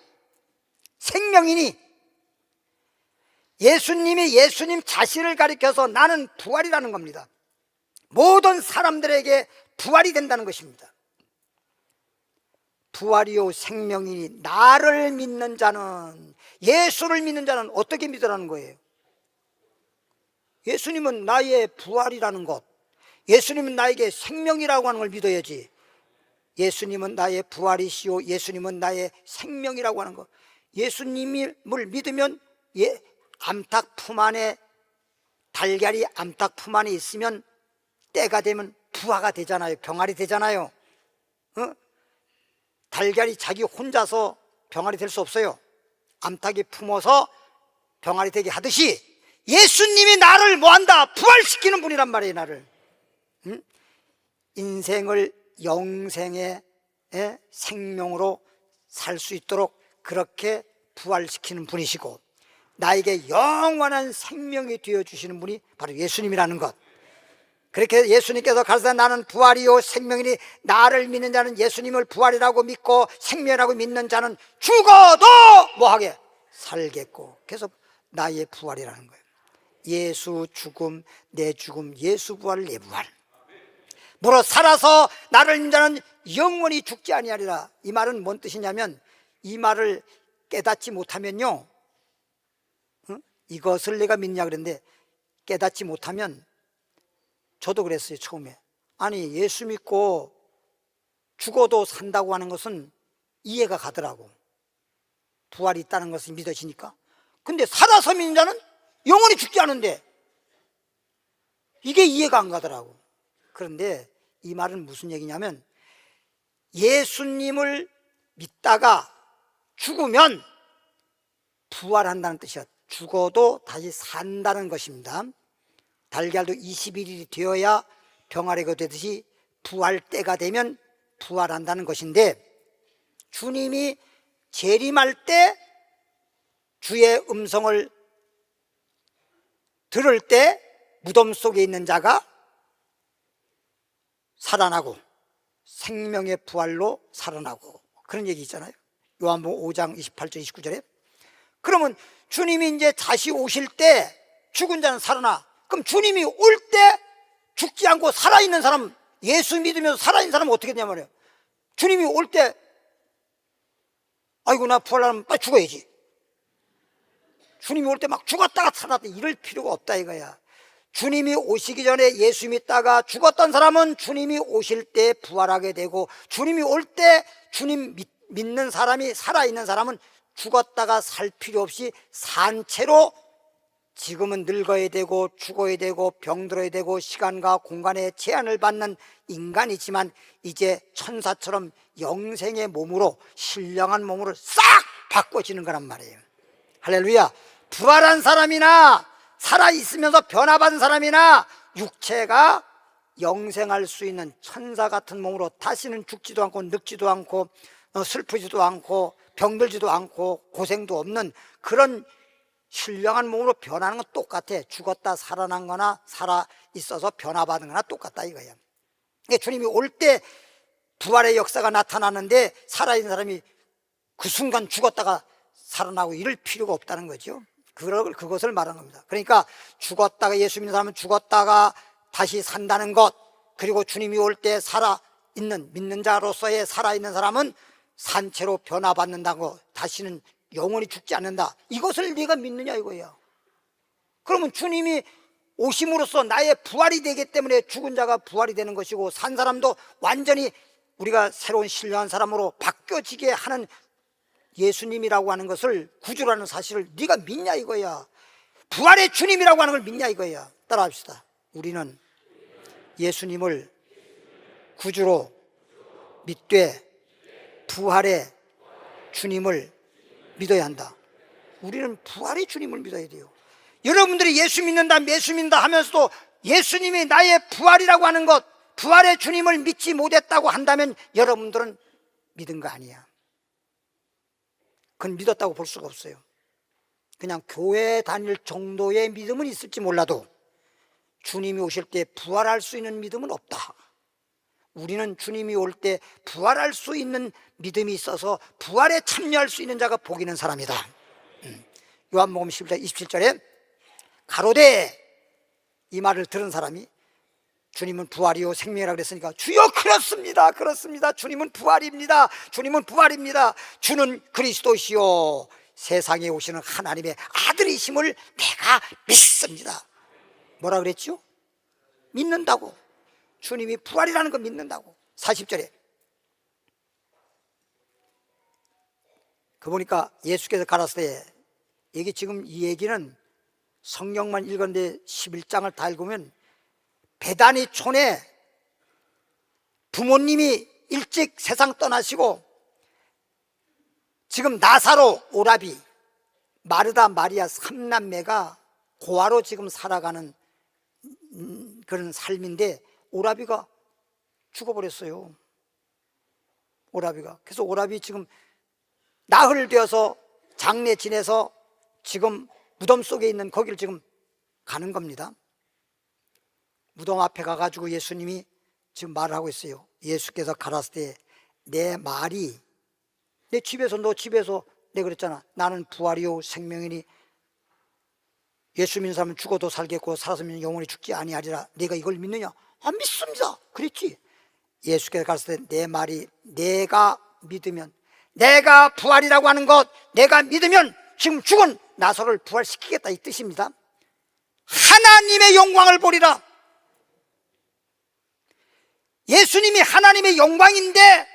생명이니, 예수님이 예수님 자신을 가리켜서 나는 부활이라는 겁니다. 모든 사람들에게 부활이 된다는 것입니다. 부활이요 생명이니, 나를 믿는 자는, 예수를 믿는 자는 어떻게 믿으라는 거예요? 예수님은 나의 부활이라는 것, 예수님은 나에게 생명이라고 하는 걸 믿어야지. 예수님은 나의 부활이시오, 예수님은 나의 생명이라고 하는 것, 예수님을 믿으면, 암탉 품 안에, 달걀이 암탉 품 안에 있으면 때가 되면 부화가 되잖아요. 병아리 되잖아요. 달걀이 자기 혼자서 병아리 될 수 없어요. 암탉이 품어서 병아리 되게 하듯이 예수님이 나를 뭐한다? 부활시키는 분이란 말이에요. 나를 인생을 영생의 생명으로 살 수 있도록 그렇게 부활시키는 분이시고, 나에게 영원한 생명이 되어주시는 분이 바로 예수님이라는 것. 그렇게 예수님께서 가르쳐 나는 부활이요 생명이니, 나를 믿는 자는 예수님을 부활이라고 믿고 생명이라고 믿는 자는 죽어도 뭐하게? 살겠고. 그래서 나의 부활이라는 거예요. 예수 죽음, 내 죽음, 예수 부활, 내 부활. 무릇 살아서 나를 믿는 자는 영원히 죽지 아니하리라. 이 말은 뭔 뜻이냐면, 이 말을 깨닫지 못하면요, 이것을 내가 믿냐 그랬는데, 깨닫지 못하면, 저도 그랬어요 처음에. 아니 예수 믿고 죽어도 산다고 하는 것은 이해가 가더라고. 부활이 있다는 것을 믿어지니까. 근데 살아서 믿는 자는 영원히 죽지 않은데, 이게 이해가 안 가더라고. 그런데 이 말은 무슨 얘기냐면, 예수님을 믿다가 죽으면 부활한다는 뜻이야. 죽어도 다시 산다는 것입니다. 달걀도 21일이 되어야 병아리가 되듯이 부활 때가 되면 부활한다는 것인데, 주님이 재림할 때 주의 음성을 들을 때 무덤 속에 있는 자가 살아나고 생명의 부활로 살아나고, 그런 얘기 있잖아요. 요한복음 5장 28절 29절에. 그러면 주님이 이제 다시 오실 때 죽은 자는 살아나. 그럼 주님이 올 때 죽지 않고 살아있는 사람, 예수 믿으면서 살아있는 사람은 어떻게 되냐 말이에요. 주님이 올 때, 아이고 나 부활하면 빨리 죽어야지. 주님이 올 때 막 죽었다가 살았다 이럴 필요가 없다 이거야. 주님이 오시기 전에 예수 믿다가 죽었던 사람은 주님이 오실 때 부활하게 되고, 주님이 올 때 주님 믿는 사람이, 살아있는 사람은 죽었다가 살 필요 없이 산 채로 지금은 늙어야 되고 죽어야 되고 병들어야 되고 시간과 공간의 제한을 받는 인간이지만 이제 천사처럼 영생의 몸으로, 신령한 몸으로 싹 바꿔지는 거란 말이에요. 할렐루야. 부활한 사람이나 살아있으면서 변화받은 사람이나 육체가 영생할 수 있는 천사 같은 몸으로 다시는 죽지도 않고 늙지도 않고 슬프지도 않고 병들지도 않고 고생도 없는 그런 신령한 몸으로 변하는 건 똑같아. 죽었다 살아난 거나 살아있어서 변화받은 거나 똑같다 이거야. 그러니까 주님이 올 때 부활의 역사가 나타나는데 살아있는 사람이 그 순간 죽었다가 살아나고 이럴 필요가 없다는 거죠. 그것을 말하는 겁니다. 그러니까 죽었다가, 예수 믿는 사람은 죽었다가 다시 산다는 것, 그리고 주님이 올 때 살아있는, 믿는 자로서의 살아있는 사람은 산채로 변화받는다고, 다시는 영원히 죽지 않는다. 이것을 네가 믿느냐 이거야. 그러면 주님이 오심으로써 나의 부활이 되기 때문에 죽은 자가 부활이 되는 것이고, 산 사람도 완전히 우리가 새로운 신령한 사람으로 바뀌어지게 하는 예수님이라고 하는 것을, 구주라는 사실을 네가 믿냐 이거야. 부활의 주님이라고 하는 걸 믿냐 이거야. 따라합시다. 우리는 예수님을 구주로 믿되 부활의 주님을 믿어야 한다. 우리는 부활의 주님을 믿어야 돼요. 여러분들이 예수 믿는다 하면서도 예수님이 나의 부활이라고 하는 것, 부활의 주님을 믿지 못했다고 한다면 여러분들은 믿은 거 아니야. 그건 믿었다고 볼 수가 없어요. 그냥 교회 다닐 정도의 믿음은 있을지 몰라도 주님이 오실 때 부활할 수 있는 믿음은 없다. 우리는 주님이 올 때 부활할 수 있는 믿음이 있어서 부활에 참여할 수 있는 자가 복 있는 사람이다. 요한복음 11장 27절에 가로되, 이 말을 들은 사람이 주님은 부활이요 생명이라 그랬으니까 주여 그렇습니다, 그렇습니다, 주님은 부활입니다, 주님은 부활입니다, 주는 그리스도시요 세상에 오시는 하나님의 아들이심을 내가 믿습니다. 뭐라 그랬죠? 믿는다고. 주님이 부활이라는 거 믿는다고. 40절에 그 보니까 예수께서 가라사대, 이게 지금 이 얘기는 성경만 읽었는데 11장을 다 읽으면 베다니 촌에 부모님이 일찍 세상 떠나시고 지금 나사로, 오라비, 마르다, 마리아 3남매가 고아로 지금 살아가는 그런 삶인데 오라비가 죽어버렸어요. 오라비가. 그래서 오라비 지금 나흘 되어서 장례 지내서 지금 무덤 속에 있는 거기를 지금 가는 겁니다. 무덤 앞에 가가지고 예수님이 지금 말을 하고 있어요. 예수께서 가라사대 내 말이, 내 집에서, 너 집에서 내가 그랬잖아. 나는 부활이요 생명이니 예수 믿는 사람은 죽어도 살겠고 살았으면 영원히 죽지 아니하리라. 내가 이걸 믿느냐? 안 믿습니다. 그랬지. 예수께서 가라사대 내 말이 내가 믿으면, 내가 부활이라고 하는 것 내가 믿으면 지금 죽은 나사로를 부활시키겠다 이 뜻입니다. 하나님의 영광을 보리라. 예수님이 하나님의 영광인데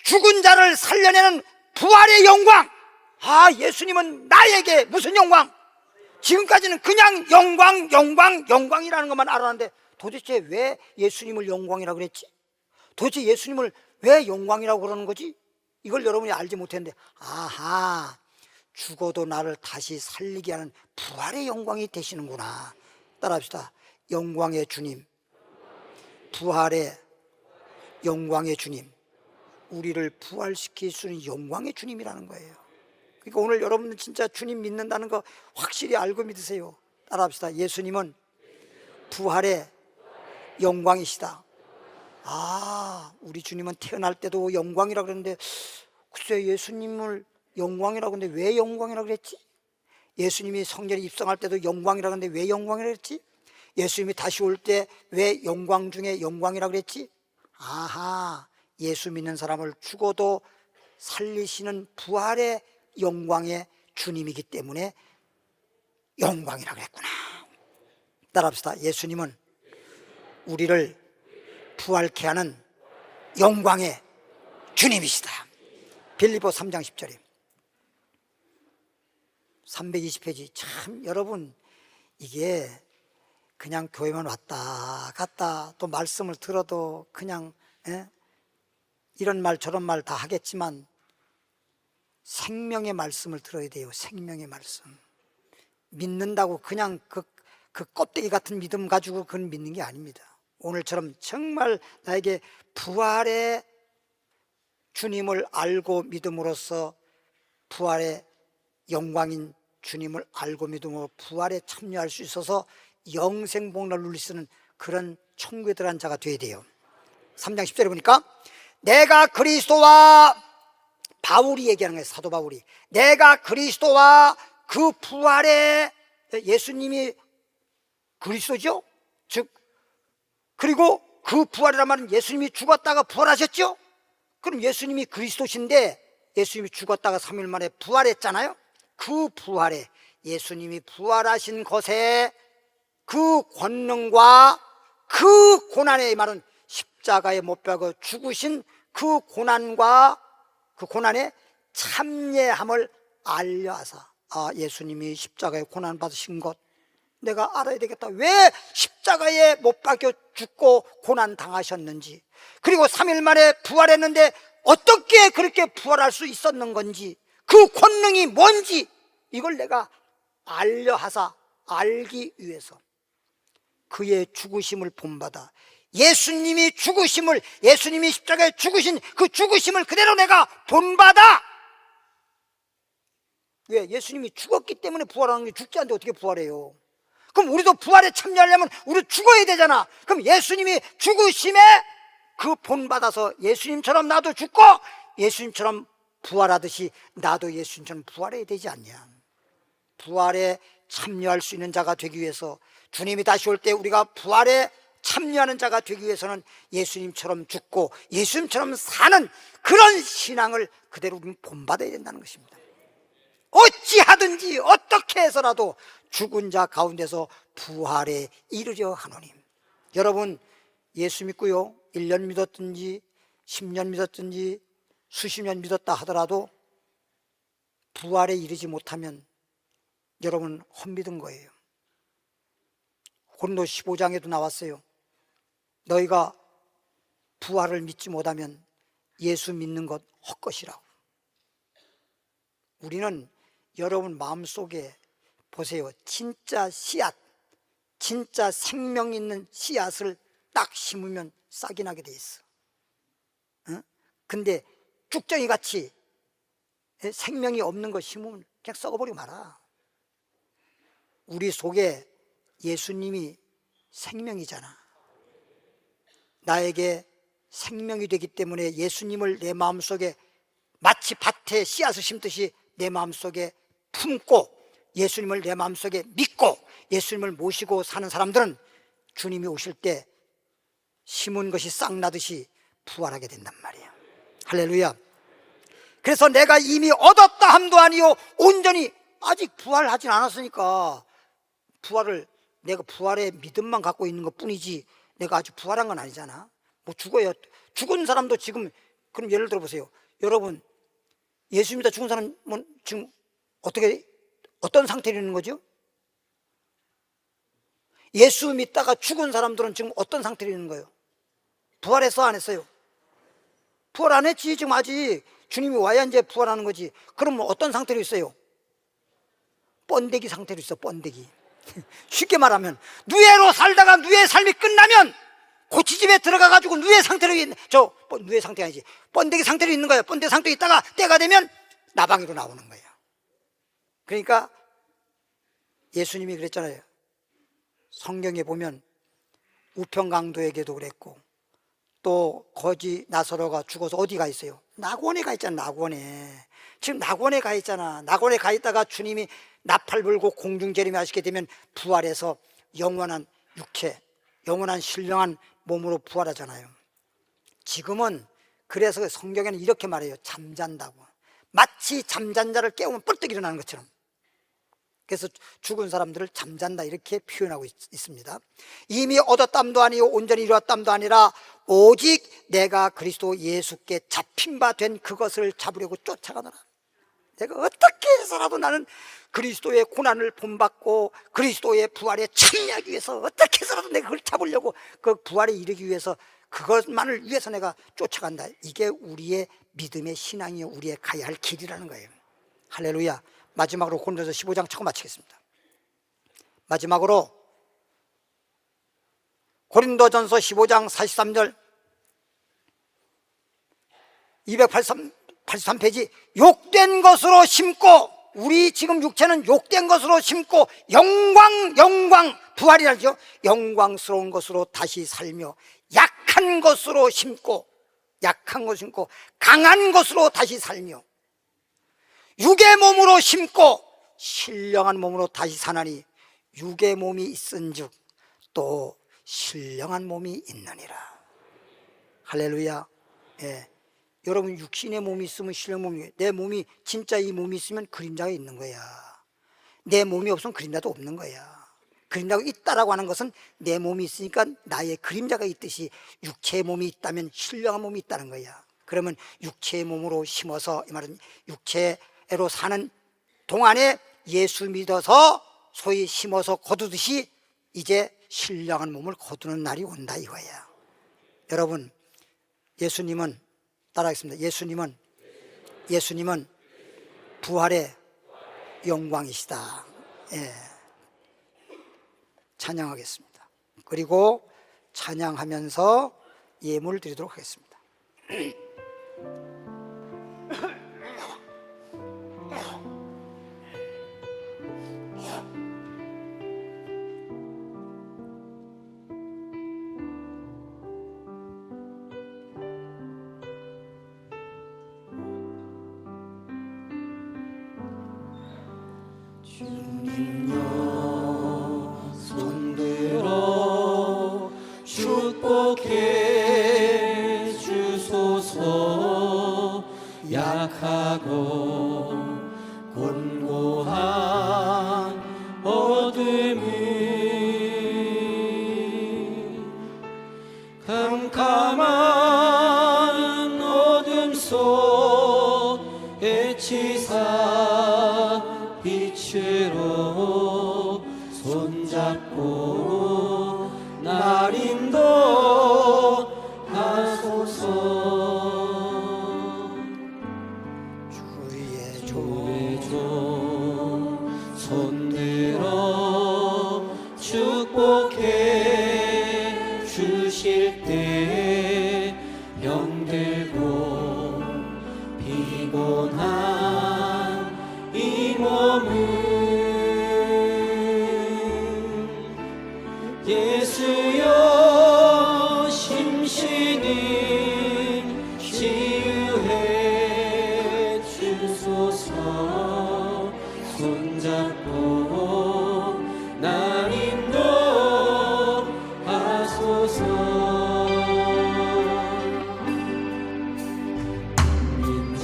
죽은 자를 살려내는 부활의 영광. 아, 예수님은 나에게 무슨 영광? 지금까지는 그냥 영광이라는 것만 알았는데 도대체 왜 예수님을 영광이라고 그랬지? 도대체 예수님을 왜 영광이라고 그러는 거지? 이걸 여러분이 알지 못했는데, 아하, 죽어도 나를 다시 살리게 하는 부활의 영광이 되시는구나. 따라합시다. 영광의 주님, 부활의 영광의 주님, 우리를 부활시킬 수 있는 영광의 주님이라는 거예요. 그러니까 오늘 여러분들 진짜 주님 믿는다는 거 확실히 알고 믿으세요. 따라합시다. 예수님은 부활의 영광이시다. 아, 우리 주님은 태어날 때도 영광이라고 그랬는데, 글쎄 예수님을 영광이라고 했는데 왜 영광이라고 그랬지? 예수님이 성전에 입성할 때도 영광이라고 했는데 왜 영광이라고 그랬지? 예수님이 다시 올 때 왜 영광 중에 영광이라고 그랬지? 아하, 예수 믿는 사람을 죽어도 살리시는 부활의 영광의 주님이기 때문에 영광이라 그랬구나. 따라합시다. 예수님은 우리를 부활케 하는 영광의 주님이시다. 빌립보 3장 10절에 320페이지. 참 여러분, 이게 그냥 교회만 왔다 갔다 또 말씀을 들어도 그냥 이런 말 저런 말 다 하겠지만 생명의 말씀을 들어야 돼요. 생명의 말씀. 믿는다고 그냥 그 껍데기 같은 믿음 가지고 그건 믿는 게 아닙니다. 오늘처럼 정말 나에게 부활의 주님을 알고 믿음으로써 부활의 영광인 주님을 알고 믿음으로 부활에 참여할 수 있어서 영생복락을 누릴 수 있는 그런 천국에 들어간 자가 되어야 돼요. 3장 10절에 보니까 내가 그리스도와, 바울이 얘기하는 거예요. 사도 바울이. 내가 그리스도와 그 부활의, 예수님이 그리스도죠. 즉 그리고 그 부활이란 말은 예수님이 죽었다가 부활하셨죠. 그럼 예수님이 그리스도신데 예수님이 죽었다가 3일 만에 부활했잖아요. 그 부활에, 예수님이 부활하신 것에 그 권능과 그 고난의 말은 십자가에 못 박아 죽으신 그 고난과 그 고난에 참여함을 알려하사, 예수님이 십자가에 고난 받으신 것 내가 알아야 되겠다. 왜 십자가에 못 박혀 죽고 고난 당하셨는지, 그리고 3일 만에 부활했는데 어떻게 그렇게 부활할 수 있었는 건지, 그 권능이 뭔지 이걸 내가 알려하사 알기 위해서 그의 죽으심을 본받아 예수님이 죽으심을, 예수님이 십자가에 죽으신 그 죽으심을 그대로 내가 본받아. 왜? 예수님이 죽었기 때문에 부활하는 게, 죽지 않는데 어떻게 부활해요? 그럼 우리도 부활에 참여하려면 우리 죽어야 되잖아. 그럼 예수님이 죽으심에 그 본받아서 예수님처럼 나도 죽고 예수님처럼 부활하듯이 나도 예수님처럼 부활해야 되지 않냐. 부활에 참여할 수 있는 자가 되기 위해서, 주님이 다시 올 때 우리가 부활에 참여하는 자가 되기 위해서는 예수님처럼 죽고 예수님처럼 사는 그런 신앙을 그대로 우리는 본받아야 된다는 것입니다. 어찌하든지 어떻게 해서라도 죽은 자 가운데서 부활에 이르려 하노니. 여러분, 예수 믿고요 1년 믿었든지 10년 믿었든지 수십 년 믿었다 하더라도 부활에 이르지 못하면 여러분 헛믿은 거예요. 고린도 15장에도 나왔어요. 너희가 부활을 믿지 못하면 예수 믿는 것 헛것이라고. 우리는 여러분 마음속에 보세요. 진짜 씨앗, 진짜 생명 있는 씨앗을 딱 심으면 싹이 나게 돼 있어. 근데 쭉정이 같이 생명이 없는 거 심으면 그냥 썩어버리고 말아. 우리 속에 예수님이 생명이잖아. 나에게 생명이 되기 때문에 예수님을 내 마음속에 마치 밭에 씨앗을 심듯이 내 마음속에 품고 예수님을 내 마음속에 믿고 예수님을 모시고 사는 사람들은 주님이 오실 때 심은 것이 싹 나듯이 부활하게 된단 말이에요. 할렐루야. 그래서 내가 이미 얻었다 함도 아니요 온전히, 아직 부활하진 않았으니까 부활을, 내가 부활의 믿음만 갖고 있는 것 뿐이지 내가 아직 부활한 건 아니잖아. 뭐 죽어요. 죽은 사람도 지금, 그럼 예를 들어 보세요. 여러분, 예수 믿다 죽은 사람은 지금 어떤 상태로 있는 거죠? 예수 믿다가 죽은 사람들은 지금 어떤 상태로 있는 거예요? 부활했어, 안 했어요? 부활 안 했지. 지금 아직 주님이 와야 이제 부활하는 거지. 그럼 어떤 상태로 있어요? 번데기 상태로 있어. 번데기. 쉽게 말하면 누에로 살다가 누에 삶이 끝나면 고치집에 들어가가지고 누에 상태로 누에 상태가 아니지, 번데기 상태로 있는 거예요. 번데기 상태에 있다가 때가 되면 나방이로 나오는 거예요. 그러니까 예수님이 그랬잖아요. 성경에 보면 우평강도에게도 그랬고, 또 거지 나사로가 죽어서 어디 가 있어요? 낙원에 가 있잖아. 낙원에. 지금 낙원에 가 있잖아. 낙원에 가 있다가 주님이 나팔 불고 공중재림이 하시게 되면 부활해서 영원한 육체, 영원한 신령한 몸으로 부활하잖아요. 지금은 그래서 성경에는 이렇게 말해요. 잠잔다고. 마치 잠잔 자를 깨우면 뻘떡 일어나는 것처럼. 그래서 죽은 사람들을 잠잔다 이렇게 표현하고 있습니다. 이미 얻었담도 아니요 온전히 이루었담도 아니라 오직 내가 그리스도 예수께 잡힌 바 된 그것을 잡으려고 쫓아가노라. 내가 어떻게 해서라도 나는 그리스도의 고난을 본받고 그리스도의 부활에 참여하기 위해서 어떻게 해서라도 내가 그걸 잡으려고 그 부활에 이르기 위해서 그것만을 위해서 내가 쫓아간다. 이게 우리의 믿음의 신앙이요 우리의 가야 할 길이라는 거예요. 할렐루야. 마지막으로 고린도서 15장 차고 마치겠습니다. 마지막으로 고린도전서 15장 43절 283페이지 욕된 것으로 심고, 우리 지금 육체는 욕된 것으로 심고 영광 부활이라죠. 영광스러운 것으로 다시 살며 약한 것으로 심고 강한 것으로 다시 살며 육의 몸으로 심고 신령한 몸으로 다시 사나니 육의 몸이 있은즉 또 신령한 몸이 있느니라. 할렐루야. 예. 여러분 육신의 몸이 있으면 신령 몸이, 내 몸이 진짜 이 몸이 있으면 그림자가 있는 거야. 내 몸이 없으면 그림자도 없는 거야. 그림자가 있다라고 하는 것은 내 몸이 있으니까 나의 그림자가 있듯이 육체의 몸이 있다면 신령한 몸이 있다는 거야. 그러면 육체의 몸으로 심어서, 이 말은 육체로 사는 동안에 예수 믿어서 소위 심어서 거두듯이 이제 신령한 몸을 거두는 날이 온다 이거야. 여러분, 예수님은 따라하겠습니다. 예수님은 부활의 영광이시다. 예. 찬양하겠습니다. 그리고 찬양하면서 예물을 드리도록 하겠습니다. 주님여 손들어 축복해 주소서. 약하고 곤고한 어둠이 캄캄한 어둠 속에 치사 빛으로 손잡고 날 인도하소서. 주의 종 손들어 축복해 주실 때 병들고 피곤한 이 몸은 예수여 심신이 치유해 주소서. 손잡고 날 인도하소서. 인자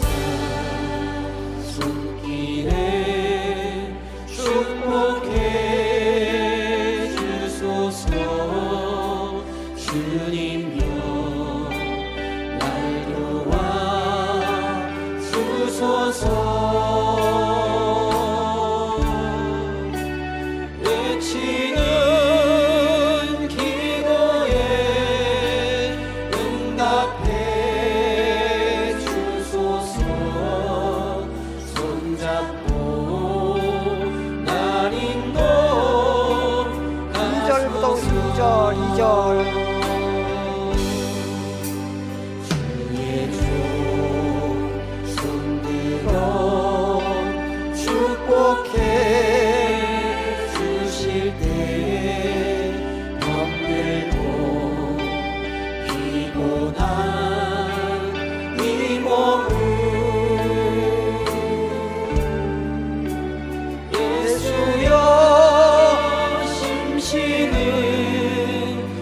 손길에 축복해 주소서. 주님여 날 도와 주소서. 외치는 기도에 응답해 주소서. 손잡고 날 인도하소서. 2절 주의 종 손들어 축복해 주실 때 병들고 피곤한 이 몸은 예수여 심신은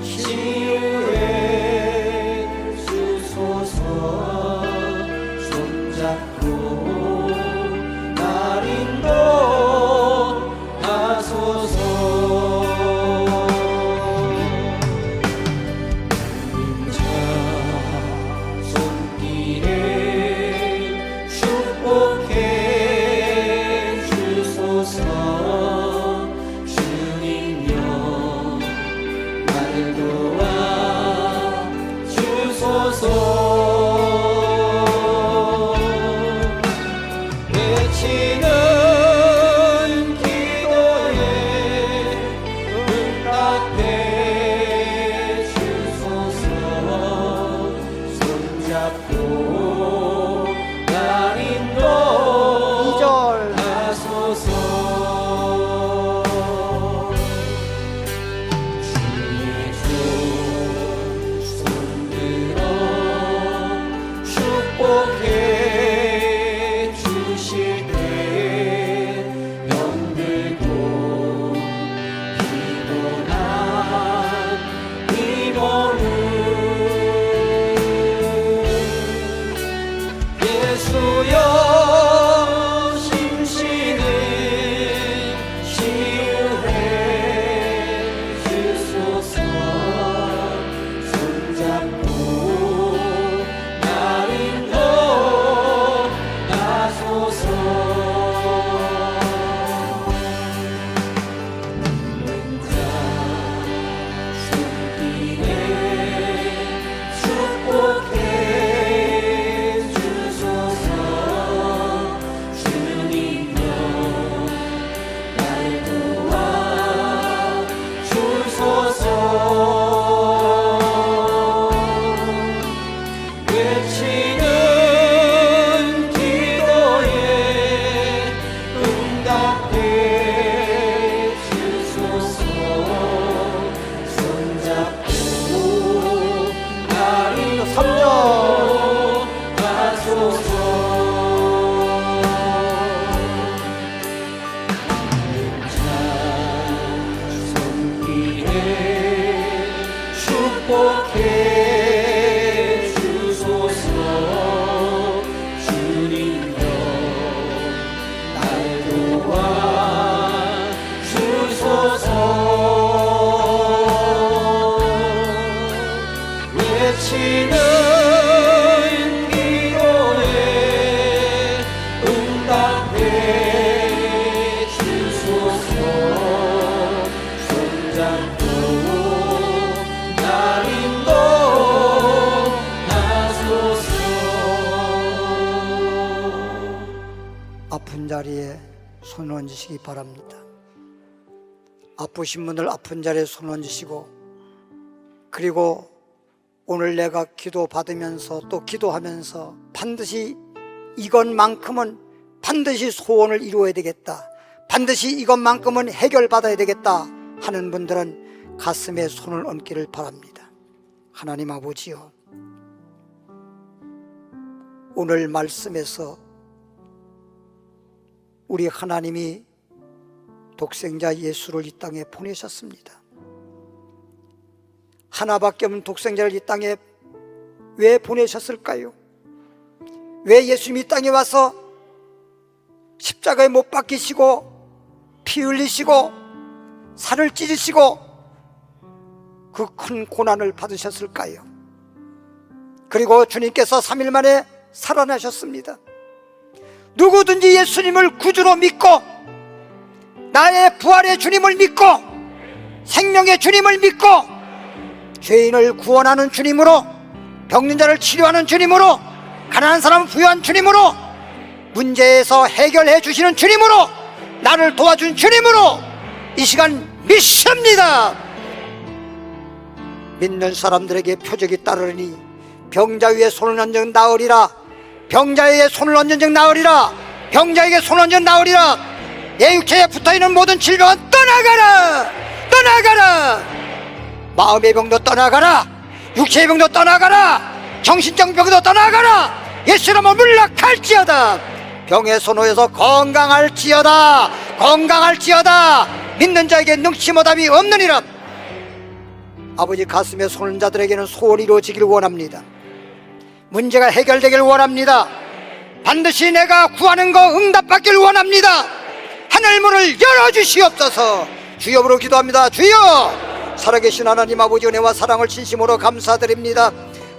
치유해 주소서. 손잡고 날 인도하소서. 치료해 주실 때 병들고 피곤한 이 몸을 예수여 심신을 치유해 주소서. 손잡고 나를 인도하소서. 은자 손길에 축복해 주소서. 주님여 날 도와 주소서. 외치는 기도에 응답해 주소서. 손잡고 나를 인도하소서. 손길에 축복해 주소서. 주님여 날 도와 주소서. 외치는 기도에 응답해 주소서. 손잡고 날 인도하소서. 아픈 자리에 손 얹으시기 바랍니다. 아프신 분들 아픈 자리에 손 얹으시고, 그리고 오늘 내가 기도 받으면서 또 기도하면서 반드시 이것만큼은 반드시 소원을 이루어야 되겠다, 반드시 이것만큼은 해결받아야 되겠다 하는 분들은 가슴에 손을 얹기를 바랍니다. 하나님 아버지요, 오늘 말씀에서 우리 하나님이 독생자 예수를 이 땅에 보내셨습니다. 하나밖에 없는 독생자를 이 땅에 왜 보내셨을까요? 왜 예수님이 이 땅에 와서 십자가에 못 박히시고 피 흘리시고 살을 찢으시고 그 큰 고난을 받으셨을까요? 그리고 주님께서 3일 만에 살아나셨습니다. 누구든지 예수님을 구주로 믿고 나의 부활의 주님을 믿고 생명의 주님을 믿고 죄인을 구원하는 주님으로, 병든 자를 치료하는 주님으로, 가난한 사람을 부유한 주님으로, 문제에서 해결해 주시는 주님으로, 나를 도와준 주님으로 이 시간 믿습니다. 믿는 사람들에게 표적이 따르니 병자 위에 손을 얹은 나으리라. 병자에게 손을 얹은 즉 나으리라. 병자에게 손을 얹은 나으리라. 내 육체에 붙어있는 모든 질병은 떠나가라. 떠나가라. 마음의 병도 떠나가라. 육체의 병도 떠나가라. 정신적 병도 떠나가라. 예수님은 물러갈지어다. 병의 손호에서 건강할지어다. 건강할지어다. 믿는 자에게 능치모답이 없느니라. 아버지, 가슴에 손을 자들에게는 소원이 이루어지기를 원합니다. 문제가 해결되기를 원합니다. 반드시 내가 구하는 거 응답받기를 원합니다. 하늘문을 열어주시옵소서. 주여으로 기도합니다. 주여, 살아계신 하나님 아버지, 은혜와 사랑을 진심으로 감사드립니다.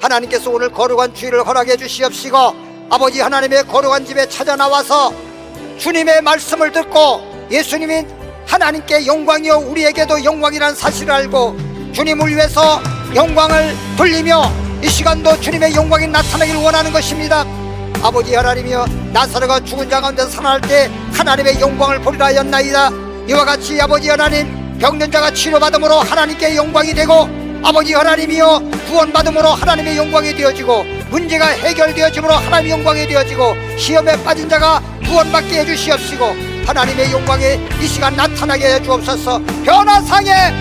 하나님께서 오늘 거룩한 주일을 허락해 주시옵시고, 아버지 하나님의 거룩한 집에 찾아 나와서 주님의 말씀을 듣고 예수님이 하나님께 영광이요 우리에게도 영광이라는 사실을 알고 주님을 위해서 영광을 돌리며 이 시간도 주님의 영광이 나타나기를 원하는 것입니다. 아버지 하나님이여, 나사로가 죽은 자 가운데 살아날 때 하나님의 영광을 보리라 하였나이다. 이와 같이 아버지 하나님, 병든 자가 치료받음으로 하나님께 영광이 되고, 아버지 하나님이여 구원받음으로 하나님의 영광이 되어지고, 문제가 해결되어짐으로 하나님의 영광이 되어지고, 시험에 빠진 자가 구원받게 해주시옵시고, 하나님의 영광이 이 시간 나타나게 해주옵소서. 변화상에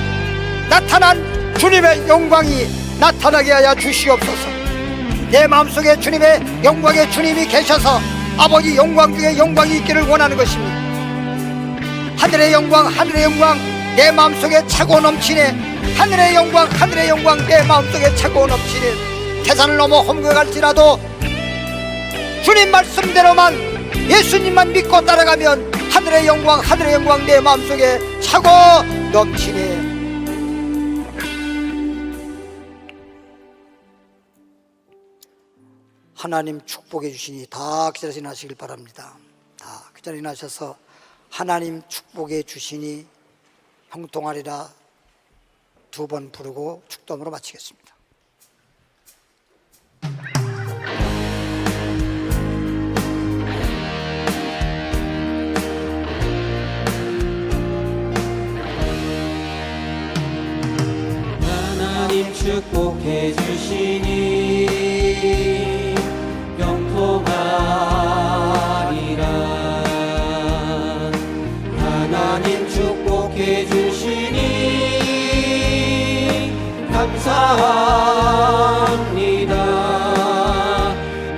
나타난 주님의 영광이 나타나게 하여 주시옵소서. 내 마음속에 주님의 영광의 주님이 계셔서 아버지 영광 중에 영광이 있기를 원하는 것입니다. 하늘의 영광, 하늘의 영광 내 마음속에 차고 넘치네. 하늘의 영광, 하늘의 영광 내 마음속에 차고 넘치네. 태산을 넘어 험구에 갈지라도 주님 말씀대로만 예수님만 믿고 따라가면 하늘의 영광, 하늘의 영광 내 마음속에 차고 넘치네. 하나님 축복해 주시니 다 그 자리에 나시길 바랍니다. 다 그 자리에 나셔서 하나님 축복해 주시니 형통하리라 두 번 부르고 축도함으로 마치겠습니다. 하나님 축복해 주시니 형통하리라. 하나님 축복해 주시니 감사합니다.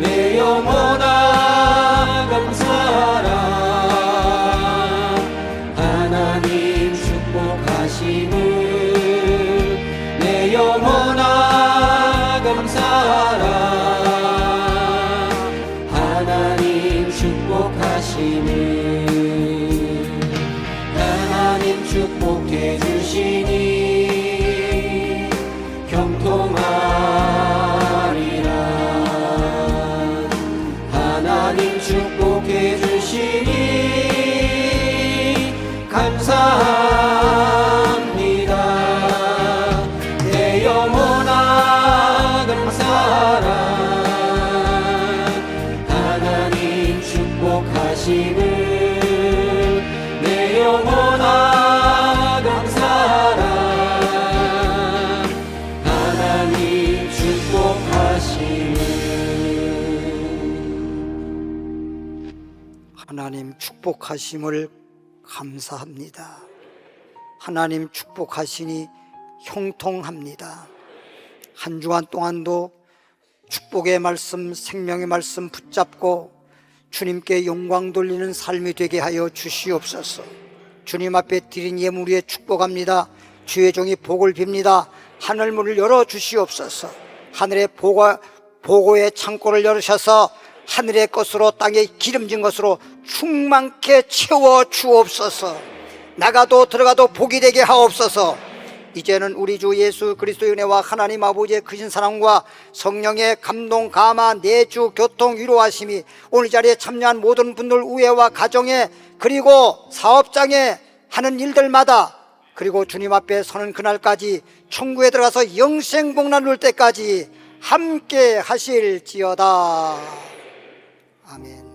내 영혼아 감사하라. 하나님 축복하심을 내 영혼아 감사하라. 하나님 축복하심을 하나님 축복해 주시니 형통하리라. 하나님 축복해 주시니 감사합니다. 내 영혼아 감사하라. 하나님 축복하심을 내 영혼아 감사하라. 하나님 축복하심을 하나님 축복하심을 감사합니다. 하나님 축복하시니 형통합니다. 한 주간 동안도 축복의 말씀, 생명의 말씀 붙잡고 주님께 영광 돌리는 삶이 되게 하여 주시옵소서. 주님 앞에 드린 예물 위에 축복합니다. 주의 종이 복을 빕니다. 하늘문을 열어 주시옵소서. 하늘의 보고의 창고를 열으셔서 하늘의 것으로 땅에 기름진 것으로 충만케 채워 주옵소서. 나가도 들어가도 복이 되게 하옵소서. 이제는 우리 주 예수 그리스도의 은혜와 하나님 아버지의 크신 사랑과 성령의 감동, 감화, 내주, 교통, 위로하심이 오늘 자리에 참여한 모든 분들 우애와 가정에 그리고 사업장에 하는 일들마다 그리고 주님 앞에 서는 그날까지 천국에 들어가서 영생복 나눌 때까지 함께 하실지어다. 아멘.